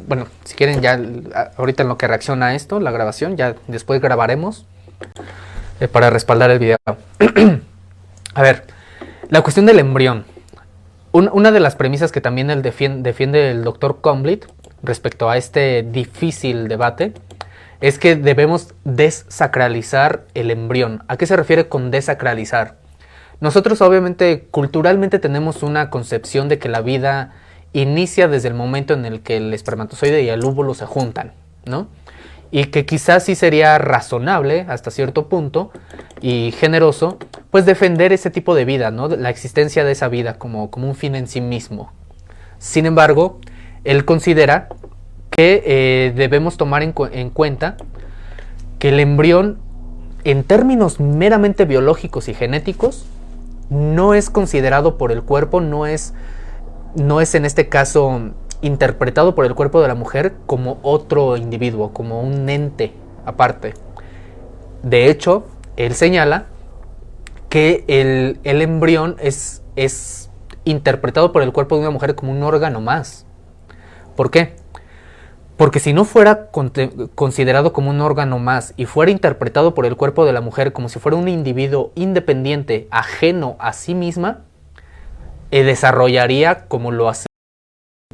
bueno, si quieren ya, ahorita en lo que reacciona a esto, la grabación, ya después grabaremos para respaldar el video. A ver, la cuestión del embrión. Una de las premisas que también defiende el doctor Conblit respecto a este difícil debate es que debemos desacralizar el embrión. ¿A qué se refiere con desacralizar? Nosotros obviamente culturalmente tenemos una concepción de que la vida inicia desde el momento en el que el espermatozoide y el óvulo se juntan, ¿no? Y que quizás sí sería razonable hasta cierto punto y generoso pues defender ese tipo de vida, ¿no? La existencia de esa vida como un fin en sí mismo. Sin embargo, él considera que debemos tomar en cuenta que el embrión, en términos meramente biológicos y genéticos, no es considerado por el cuerpo, no es en este caso interpretado por el cuerpo de la mujer como otro individuo, como un ente aparte. De hecho, él señala que el embrión es interpretado por el cuerpo de una mujer como un órgano más. ¿Por qué? Porque si no fuera considerado como un órgano más y fuera interpretado por el cuerpo de la mujer como si fuera un individuo independiente, ajeno a sí misma, desarrollaría, como lo hacen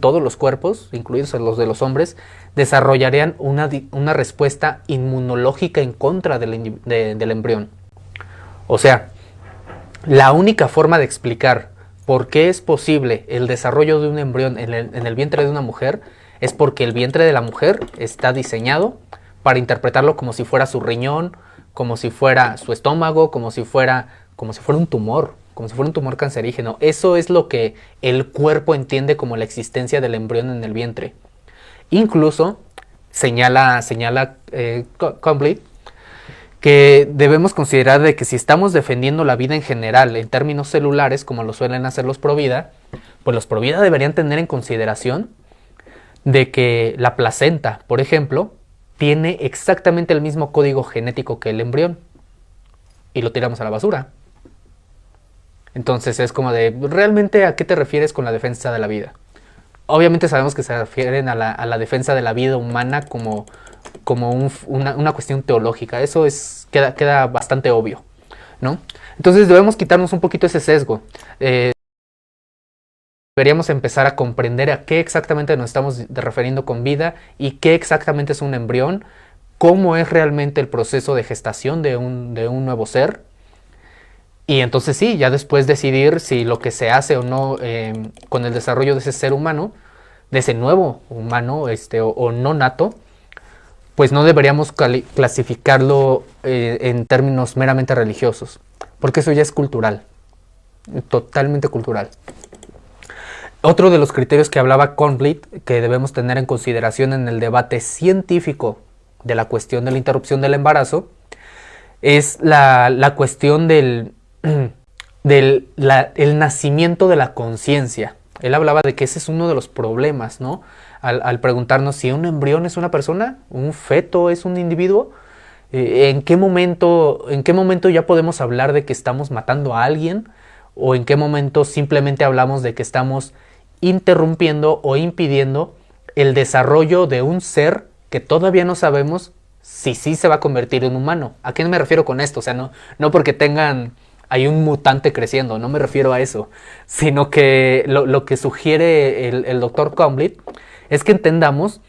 todos los cuerpos, incluidos los de los hombres, desarrollarían una respuesta inmunológica en contra del embrión. O sea, la única forma de explicar por qué es posible el desarrollo de un embrión en el vientre de una mujer es porque el vientre de la mujer está diseñado para interpretarlo como si fuera su riñón, como si fuera su estómago, como si fuera un tumor, como si fuera un tumor cancerígeno. Eso es lo que el cuerpo entiende como la existencia del embrión en el vientre. Incluso señala Conblit que debemos considerar de que si estamos defendiendo la vida en general en términos celulares, como lo suelen hacer los Provida, pues los Provida deberían tener en consideración de que la placenta, por ejemplo, tiene exactamente el mismo código genético que el embrión y lo tiramos a la basura. Entonces es como de, ¿realmente a qué te refieres con la defensa de la vida? Obviamente sabemos que se refieren a la defensa de la vida humana como una cuestión teológica. Eso queda bastante obvio, ¿no? Entonces debemos quitarnos un poquito ese sesgo. deberíamos empezar a comprender a qué exactamente nos estamos refiriendo con vida y qué exactamente es un embrión, cómo es realmente el proceso de gestación de un nuevo ser. Y entonces sí, ya después decidir si lo que se hace o no con el desarrollo de ese ser humano, de ese nuevo humano o no nato, pues no deberíamos clasificarlo en términos meramente religiosos, porque eso ya es cultural, totalmente cultural. Otro de los criterios que hablaba Kornblit, que debemos tener en consideración en el debate científico de la cuestión de la interrupción del embarazo, es la cuestión del el nacimiento de la conciencia. Él hablaba de que ese es uno de los problemas, ¿no? Al preguntarnos si un embrión es una persona, un feto es un individuo, ¿en qué momento ya podemos hablar de que estamos matando a alguien? ¿O en qué momento simplemente hablamos de que estamos interrumpiendo o impidiendo el desarrollo de un ser que todavía no sabemos si sí se va a convertir en humano? ¿A qué me refiero con esto? O sea, no porque hay un mutante creciendo, no me refiero a eso, sino que lo que sugiere el doctor Kornblit es que entendamos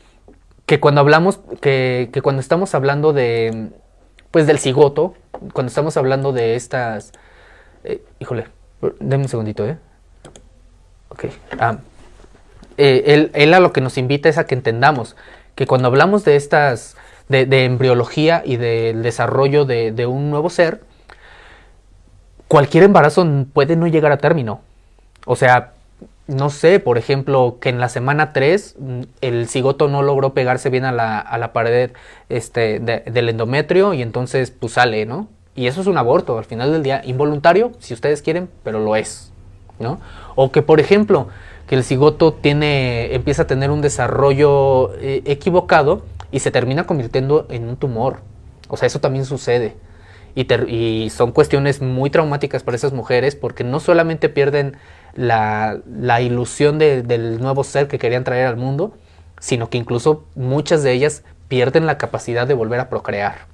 que cuando hablamos, que cuando estamos hablando de, pues del cigoto, cuando estamos hablando de estas, híjole, denme un segundito, ok, él a lo que nos invita es a que entendamos que cuando hablamos de estas, de embriología y del desarrollo de un nuevo ser, cualquier embarazo puede no llegar a término. O sea, no sé, por ejemplo, que en la semana 3 el cigoto no logró pegarse bien a la pared del endometrio y entonces pues sale, ¿no? Y eso es un aborto, al final del día, involuntario, si ustedes quieren, pero lo es, ¿no? O que, por ejemplo, que el cigoto empieza a tener un desarrollo equivocado y se termina convirtiendo en un tumor. O sea, eso también sucede. Y son cuestiones muy traumáticas para esas mujeres porque no solamente pierden la ilusión del nuevo ser que querían traer al mundo, sino que incluso muchas de ellas pierden la capacidad de volver a procrear,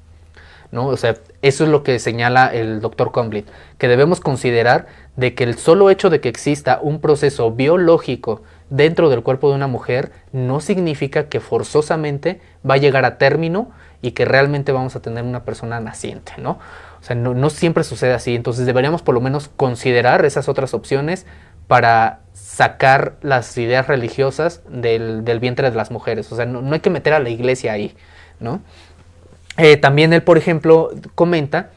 ¿no? O sea, eso es lo que señala el doctor Kornblit, que debemos considerar de que el solo hecho de que exista un proceso biológico dentro del cuerpo de una mujer no significa que forzosamente va a llegar a término y que realmente vamos a tener una persona naciente, ¿no? O sea, no siempre sucede así, entonces deberíamos por lo menos considerar esas otras opciones para sacar las ideas religiosas del vientre de las mujeres. O sea, no hay que meter a la iglesia ahí, ¿no? También él, por ejemplo, comenta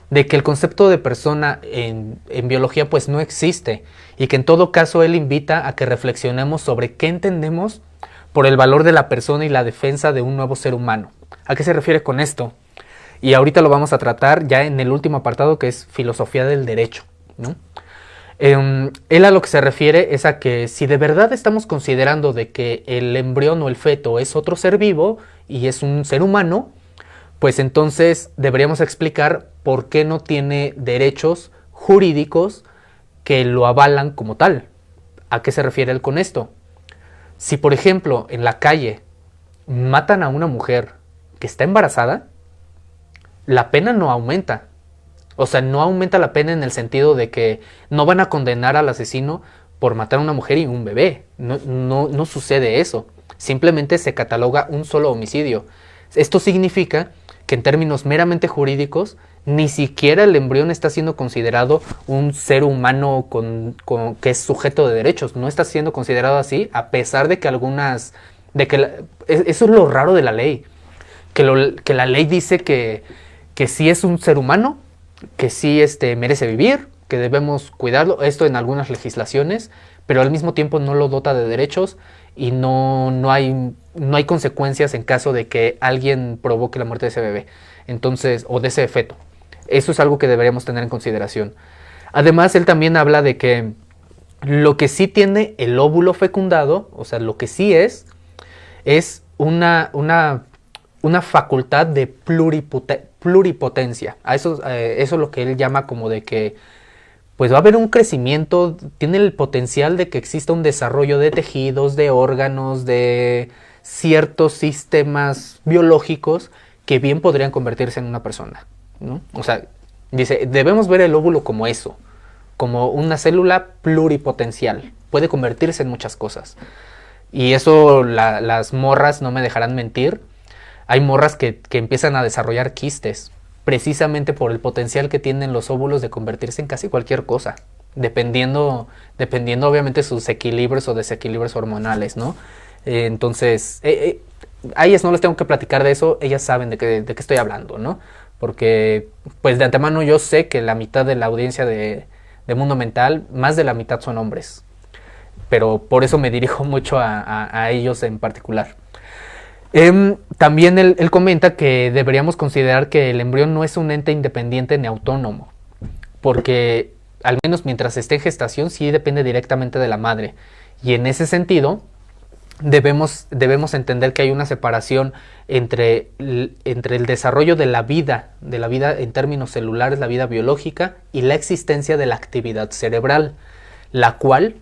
de que el concepto de persona en biología pues no existe y que en todo caso él invita a que reflexionemos sobre qué entendemos por el valor de la persona y la defensa de un nuevo ser humano. ¿A qué se refiere con esto? Y ahorita lo vamos a tratar ya en el último apartado, que es filosofía del derecho, ¿no? Él a lo que se refiere es a que si de verdad estamos considerando de que el embrión o el feto es otro ser vivo y es un ser humano, pues entonces deberíamos explicar por qué no tiene derechos jurídicos que lo avalan como tal. ¿A qué se refiere él con esto? Si, por ejemplo, en la calle matan a una mujer que está embarazada, la pena no aumenta. O sea, no aumenta la pena en el sentido de que no van a condenar al asesino por matar a una mujer y un bebé. No sucede eso. Simplemente se cataloga un solo homicidio. Esto significa que en términos meramente jurídicos, ni siquiera el embrión está siendo considerado un ser humano que es sujeto de derechos. No está siendo considerado así, a pesar de que eso es lo raro de la ley. Que la ley dice que sí es un ser humano, que sí merece vivir, que debemos cuidarlo, esto en algunas legislaciones, pero al mismo tiempo no lo dota de derechos y no hay consecuencias en caso de que alguien provoque la muerte de ese bebé, entonces, o de ese feto. Eso es algo que deberíamos tener en consideración. Además, él también habla de que lo que sí tiene el óvulo fecundado, o sea, lo que sí es una facultad de pluripotencia. Eso es lo que él llama como de que pues va a haber un crecimiento, tiene el potencial de que exista un desarrollo de tejidos, de órganos, de ciertos sistemas biológicos que bien podrían convertirse en una persona, ¿no? O sea, dice, debemos ver el óvulo como eso, como una célula pluripotencial, puede convertirse en muchas cosas. Y eso las morras no me dejarán mentir. Hay morras que empiezan a desarrollar quistes, precisamente por el potencial que tienen los óvulos de convertirse en casi cualquier cosa, dependiendo obviamente sus equilibrios o desequilibrios hormonales, ¿no? Entonces, a ellas no les tengo que platicar de eso, ellas saben de qué estoy hablando, ¿no? Porque, pues de antemano yo sé que la mitad de la audiencia de Mundo Mental, más de la mitad son hombres, pero por eso me dirijo mucho a ellos en particular. También él comenta que deberíamos considerar que el embrión no es un ente independiente ni autónomo, porque al menos mientras esté en gestación sí depende directamente de la madre, y en ese sentido debemos entender que hay una separación entre el desarrollo de la vida en términos celulares, la vida biológica, y la existencia de la actividad cerebral, la cual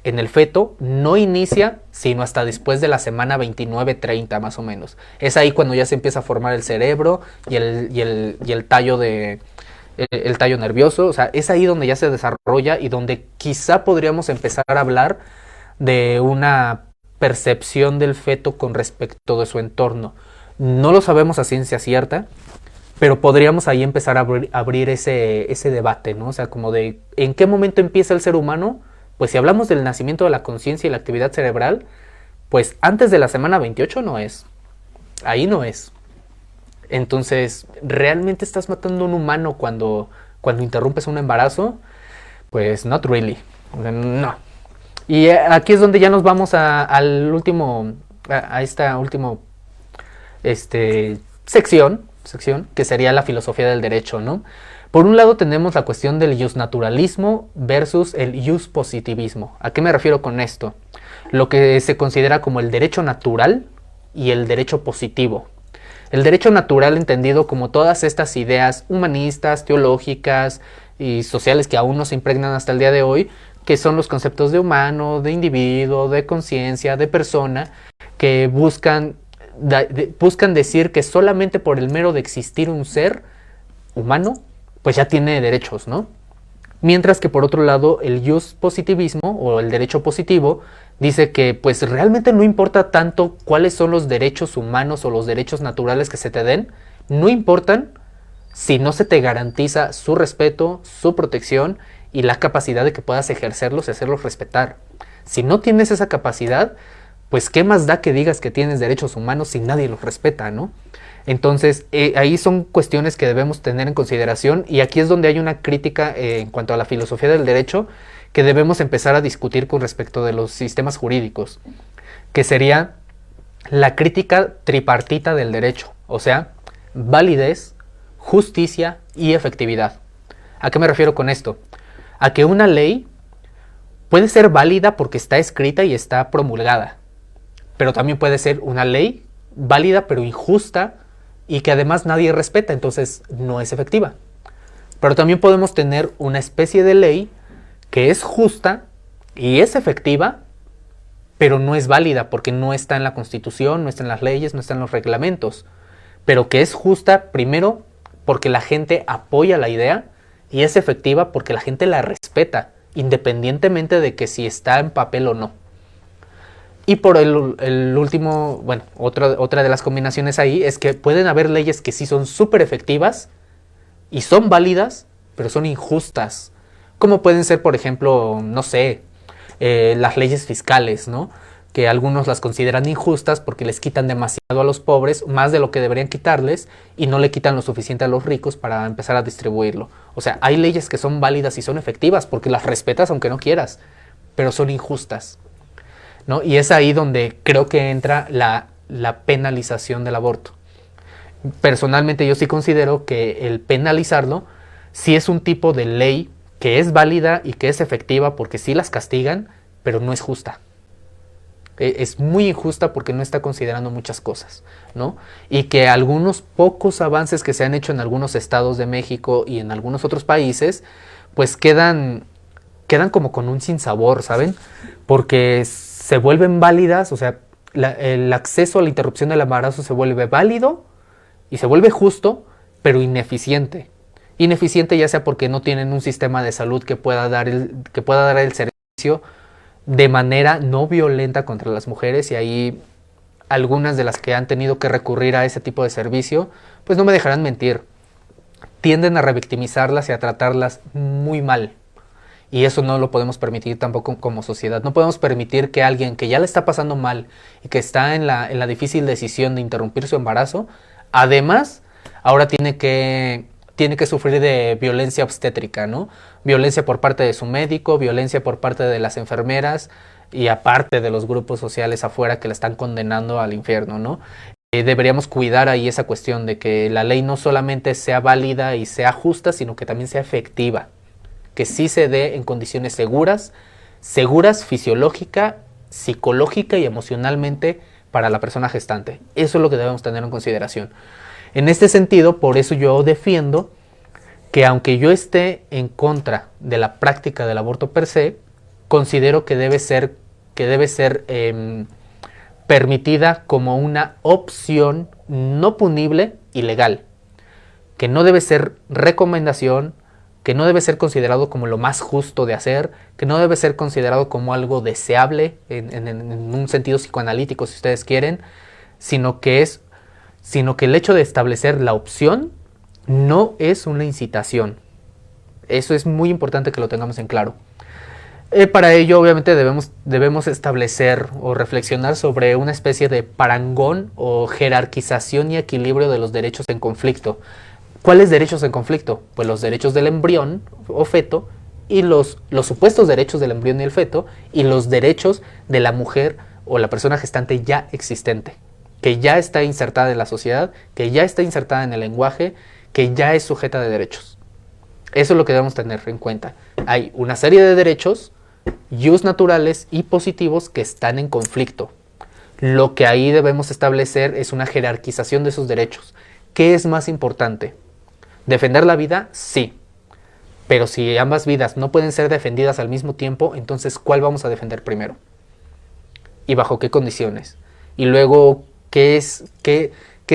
en el feto no inicia sino hasta después de la semana 29-30 más o menos. Es ahí cuando ya se empieza a formar el cerebro y el tallo el tallo nervioso. O sea, es ahí donde ya se desarrolla y donde quizá podríamos empezar a hablar de una percepción del feto con respecto de su entorno. No lo sabemos a ciencia cierta, pero podríamos ahí empezar a abrir ese debate, ¿no? O sea, como de ¿en qué momento empieza el ser humano? Pues si hablamos del nacimiento de la conciencia y la actividad cerebral, pues antes de la semana 28 no es. Ahí no es. Entonces, ¿realmente estás matando a un humano cuando interrumpes un embarazo? Pues not really. O sea, no. Y aquí es donde ya nos vamos al último, a esta última sección, que sería la filosofía del derecho, ¿no? Por un lado tenemos la cuestión del justnaturalismo versus el justpositivismo. ¿A qué me refiero con esto? Lo que se considera como el derecho natural y el derecho positivo. El derecho natural entendido como todas estas ideas humanistas, teológicas y sociales que aún no se impregnan hasta el día de hoy, que son los conceptos de humano, de individuo, de conciencia, de persona, que buscan decir que solamente por el mero de existir un ser humano, pues ya tiene derechos, ¿no? Mientras que por otro lado el justpositivismo o el derecho positivo dice que pues realmente no importa tanto cuáles son los derechos humanos o los derechos naturales que se te den, no importan si no se te garantiza su respeto, su protección y la capacidad de que puedas ejercerlos y hacerlos respetar. Si no tienes esa capacidad, pues qué más da que digas que tienes derechos humanos si nadie los respeta, ¿no? Entonces, ahí son cuestiones que debemos tener en consideración y aquí es donde hay una crítica en cuanto a la filosofía del derecho que debemos empezar a discutir con respecto de los sistemas jurídicos, que sería la crítica tripartita del derecho, o sea, validez, justicia y efectividad. ¿A qué me refiero con esto? A que una ley puede ser válida porque está escrita y está promulgada, pero también puede ser una ley válida pero injusta y que además nadie respeta, entonces no es efectiva. Pero también podemos tener una especie de ley que es justa y es efectiva, pero no es válida porque no está en la Constitución, no está en las leyes, no está en los reglamentos, pero que es justa primero porque la gente apoya la idea y es efectiva porque la gente la respeta, independientemente de que si está en papel o no. Y por el último, bueno, otra de las combinaciones ahí es que pueden haber leyes que sí son súper efectivas y son válidas, pero son injustas. Como pueden ser, por ejemplo, no sé, las leyes fiscales, ¿no? Que algunos las consideran injustas porque les quitan demasiado a los pobres, más de lo que deberían quitarles, y no le quitan lo suficiente a los ricos para empezar a distribuirlo. O sea, hay leyes que son válidas y son efectivas porque las respetas aunque no quieras, pero son injustas, ¿no? Y es ahí donde creo que entra la penalización del aborto. Personalmente yo sí considero que el penalizarlo sí es un tipo de ley que es válida y que es efectiva porque sí las castigan, pero no es justa. Es muy injusta porque no está considerando muchas cosas, ¿no? Y que algunos pocos avances que se han hecho en algunos estados de México y en algunos otros países, pues quedan como con un sinsabor, ¿saben? Porque se vuelven válidas, o sea, el acceso a la interrupción del embarazo se vuelve válido y se vuelve justo, pero ineficiente. Ineficiente ya sea porque no tienen un sistema de salud que pueda dar el servicio de manera no violenta contra las mujeres, y ahí algunas de las que han tenido que recurrir a ese tipo de servicio, pues no me dejarán mentir, tienden a revictimizarlas y a tratarlas muy mal. Y eso no lo podemos permitir tampoco como sociedad. No podemos permitir que alguien que ya le está pasando mal y que está en la difícil decisión de interrumpir su embarazo, además, ahora tiene que sufrir de violencia obstétrica, ¿no? Violencia por parte de su médico, violencia por parte de las enfermeras y aparte de los grupos sociales afuera que la están condenando al infierno, ¿no? Deberíamos cuidar ahí esa cuestión de que la ley no solamente sea válida y sea justa, sino que también sea efectiva, que sí se dé en condiciones seguras fisiológica, psicológica y emocionalmente para la persona gestante. Eso es lo que debemos tener en consideración. En este sentido, por eso yo defiendo que aunque yo esté en contra de la práctica del aborto per se, considero que debe ser permitida como una opción no punible y legal, que no debe ser recomendación, que no debe ser considerado como lo más justo de hacer, que no debe ser considerado como algo deseable en un sentido psicoanalítico, si ustedes quieren, sino que el hecho de establecer la opción no es una incitación. Eso es muy importante que lo tengamos en claro. Para ello, obviamente, debemos establecer o reflexionar sobre una especie de parangón o jerarquización y equilibrio de los derechos en conflicto. ¿Cuáles derechos en conflicto? Pues los derechos del embrión o feto y los supuestos derechos del embrión y el feto y los derechos de la mujer o la persona gestante ya existente, que ya está insertada en la sociedad, que ya está insertada en el lenguaje, que ya es sujeta de derechos. Eso es lo que debemos tener en cuenta. Hay una serie de derechos, jus naturales y positivos, que están en conflicto. Lo que ahí debemos establecer es una jerarquización de esos derechos. ¿Qué es más importante? ¿Defender la vida? Sí. Pero si ambas vidas no pueden ser defendidas al mismo tiempo, entonces ¿cuál vamos a defender primero? ¿Y bajo qué condiciones? Y luego, ¿qué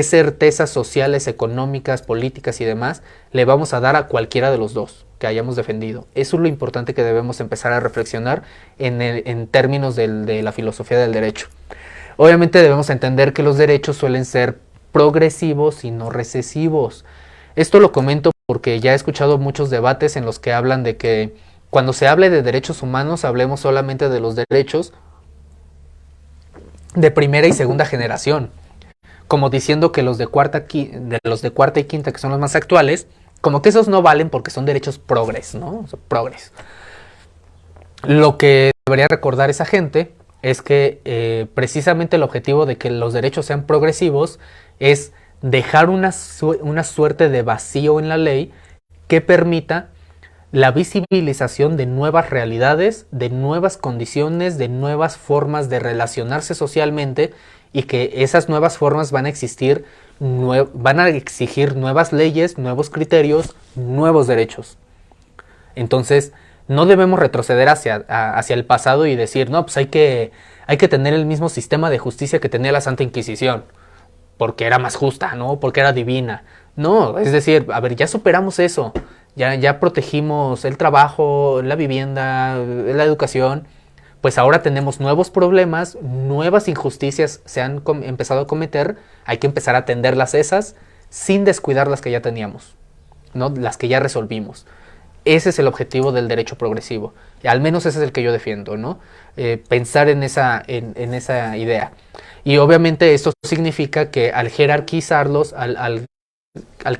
certezas sociales, económicas, políticas y demás le vamos a dar a cualquiera de los dos que hayamos defendido? Eso es lo importante que debemos empezar a reflexionar en términos de la filosofía del derecho. Obviamente debemos entender que los derechos suelen ser progresivos y no recesivos. Esto lo comento porque ya he escuchado muchos debates en los que hablan de que cuando se hable de derechos humanos hablemos solamente de los derechos de primera y segunda generación, como diciendo que los de cuarta y quinta, que son los más actuales, como que esos no valen porque son derechos progres, ¿no? O sea, progres. Lo que debería recordar esa gente es que precisamente el objetivo de que los derechos sean progresivos es dejar una suerte de vacío en la ley que permita la visibilización de nuevas realidades, de nuevas condiciones, de nuevas formas de relacionarse socialmente, y que esas nuevas formas van a exigir nuevas leyes, nuevos criterios, nuevos derechos. Entonces, no debemos retroceder hacia el pasado y decir, no, pues hay que tener el mismo sistema de justicia que tenía la Santa Inquisición, porque era más justa, ¿no? Porque era divina. No, es decir, a ver, ya superamos eso. Ya protegimos el trabajo, la vivienda, la educación. Pues ahora tenemos nuevos problemas, nuevas injusticias se han empezado a cometer. Hay que empezar a atenderlas esas sin descuidar las que ya teníamos, ¿no? Las que ya resolvimos. Ese es el objetivo del derecho progresivo. Y al menos ese es el que yo defiendo, ¿no? Pensar en esa idea. Y obviamente esto significa que al jerarquizarlos, al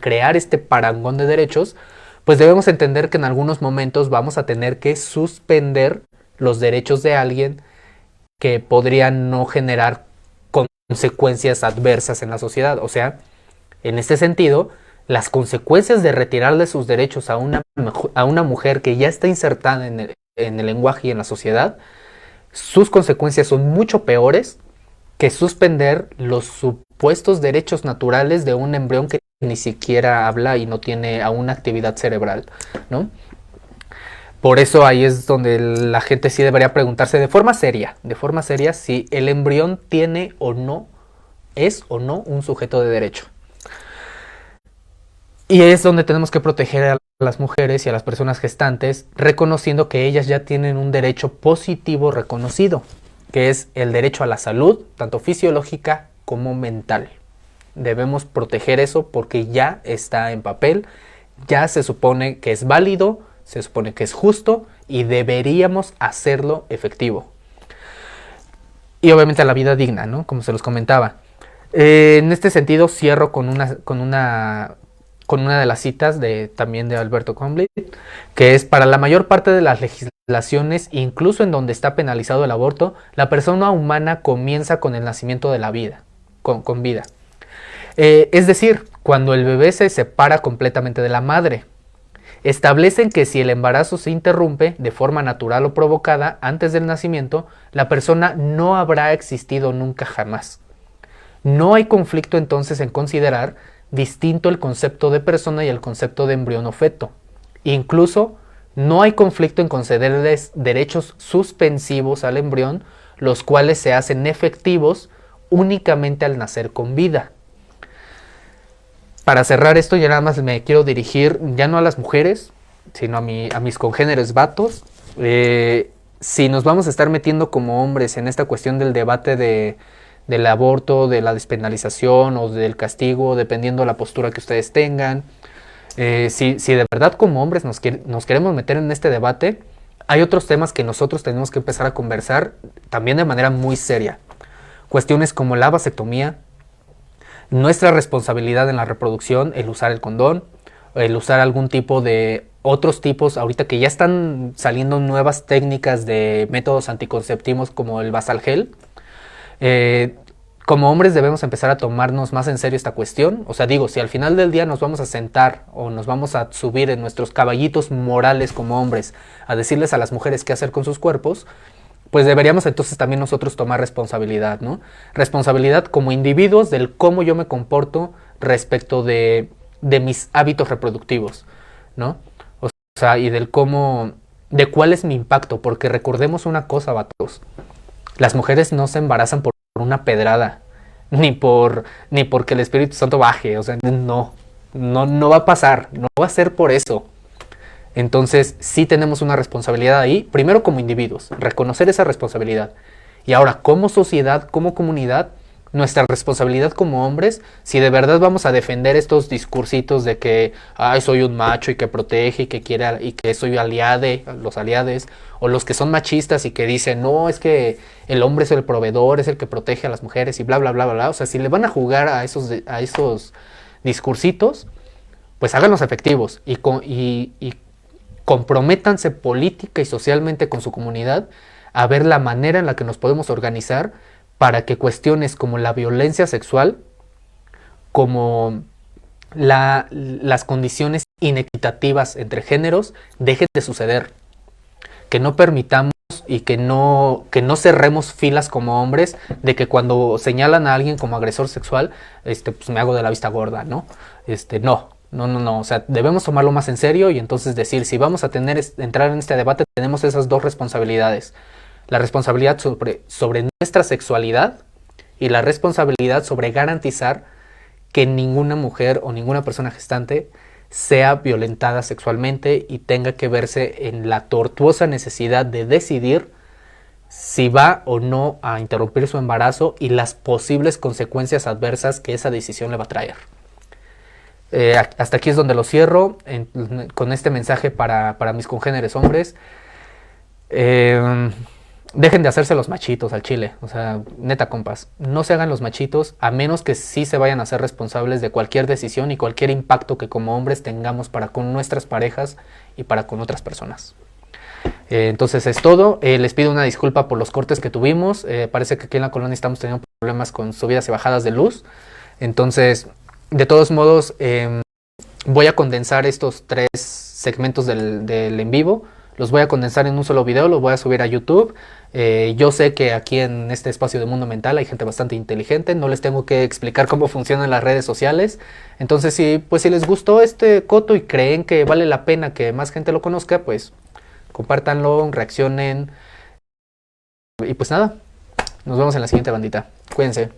crear este parangón de derechos, pues debemos entender que en algunos momentos vamos a tener que suspender los derechos de alguien que podrían no generar consecuencias adversas en la sociedad. O sea, en este sentido, las consecuencias de retirarle sus derechos a una mujer que ya está insertada en el lenguaje y en la sociedad, sus consecuencias son mucho peores que suspender los supuestos derechos naturales de un embrión que ni siquiera habla y no tiene aún actividad cerebral, ¿no? Por eso ahí es donde la gente sí debería preguntarse de forma seria, si el embrión tiene o no, es o no un sujeto de derecho. Y es donde tenemos que proteger a las mujeres y a las personas gestantes, reconociendo que ellas ya tienen un derecho positivo reconocido, que es el derecho a la salud, tanto fisiológica como mental. Debemos proteger eso porque ya está en papel, ya se supone que es válido, se supone que es justo y deberíamos hacerlo efectivo. Y obviamente la vida digna, ¿no? Como se los comentaba. En este sentido cierro con una de las citas también de Alberto Conley, que es: para la mayor parte de las legislaciones, incluso en donde está penalizado el aborto, la persona humana comienza con el nacimiento de la vida, con vida. Es decir, cuando el bebé se separa completamente de la madre. Establecen que si el embarazo se interrumpe de forma natural o provocada antes del nacimiento, la persona no habrá existido nunca jamás. No hay conflicto entonces en considerar distinto el concepto de persona y el concepto de embrión o feto. Incluso no hay conflicto en concederles derechos suspensivos al embrión, los cuales se hacen efectivos únicamente al nacer con vida. Para cerrar esto, ya nada más me quiero dirigir ya no a las mujeres, sino a mis congéneres vatos. Si nos vamos a estar metiendo como hombres en esta cuestión del debate del aborto, de la despenalización o del castigo, dependiendo de la postura que ustedes tengan, si de verdad como hombres nos queremos meter en este debate, hay otros temas que nosotros tenemos que empezar a conversar también de manera muy seria. Cuestiones como la vasectomía, nuestra responsabilidad en la reproducción, el usar el condón, el usar algún tipo de otros tipos, ahorita que ya están saliendo nuevas técnicas de métodos anticonceptivos como el Basalgel. Como hombres debemos empezar a tomarnos más en serio esta cuestión. O sea, digo, si al final del día nos vamos a sentar o nos vamos a subir en nuestros caballitos morales como hombres a decirles a las mujeres qué hacer con sus cuerpos, pues deberíamos entonces también nosotros tomar responsabilidad, ¿no? Responsabilidad como individuos del cómo yo me comporto respecto de mis hábitos reproductivos, ¿no? O sea, y de cuál es mi impacto, porque recordemos una cosa, vatos, las mujeres no se embarazan por una pedrada, ni porque el Espíritu Santo baje, o sea, no va a pasar, no va a ser por eso. Entonces sí tenemos una responsabilidad ahí, primero como individuos, reconocer esa responsabilidad. Y ahora como sociedad, como comunidad, nuestra responsabilidad como hombres, si de verdad vamos a defender estos discursitos de que soy un macho y que protege y que quiere y que soy aliade, los aliades, o los que son machistas y que dicen, no, es que el hombre es el proveedor, es el que protege a las mujeres y bla, bla, bla, bla, bla. O sea, si le van a jugar a esos discursitos, pues háganlos efectivos y comprométanse política y socialmente con su comunidad a ver la manera en la que nos podemos organizar para que cuestiones como la violencia sexual, como las condiciones inequitativas entre géneros dejen de suceder. Que no permitamos y que no cerremos filas como hombres de que cuando señalan a alguien como agresor sexual, pues me hago de la vista gorda, ¿no? No, o sea, debemos tomarlo más en serio y entonces decir, si vamos a entrar en este debate, tenemos esas dos responsabilidades. La responsabilidad sobre nuestra sexualidad y la responsabilidad sobre garantizar que ninguna mujer o ninguna persona gestante sea violentada sexualmente y tenga que verse en la tortuosa necesidad de decidir si va o no a interrumpir su embarazo y las posibles consecuencias adversas que esa decisión le va a traer. Hasta aquí es donde lo cierro con este mensaje para mis congéneres hombres. Dejen de hacerse los machitos al chile, o sea, neta compas, no se hagan los machitos a menos que sí se vayan a ser responsables de cualquier decisión y cualquier impacto que como hombres tengamos para con nuestras parejas y para con otras personas. Entonces es todo, les pido una disculpa por los cortes que tuvimos, parece que aquí en la colonia estamos teniendo problemas con subidas y bajadas de luz, entonces de todos modos voy a condensar estos 3 segmentos del en vivo. Los voy a condensar en un solo video, los voy a subir a YouTube. Yo sé que aquí en este espacio de Mundo Mental hay gente bastante inteligente, no les tengo que explicar cómo funcionan las redes sociales. Entonces, si les gustó este coto y creen que vale la pena que más gente lo conozca, pues compártanlo, reaccionen. Y pues nada, nos vemos en la siguiente bandita. Cuídense.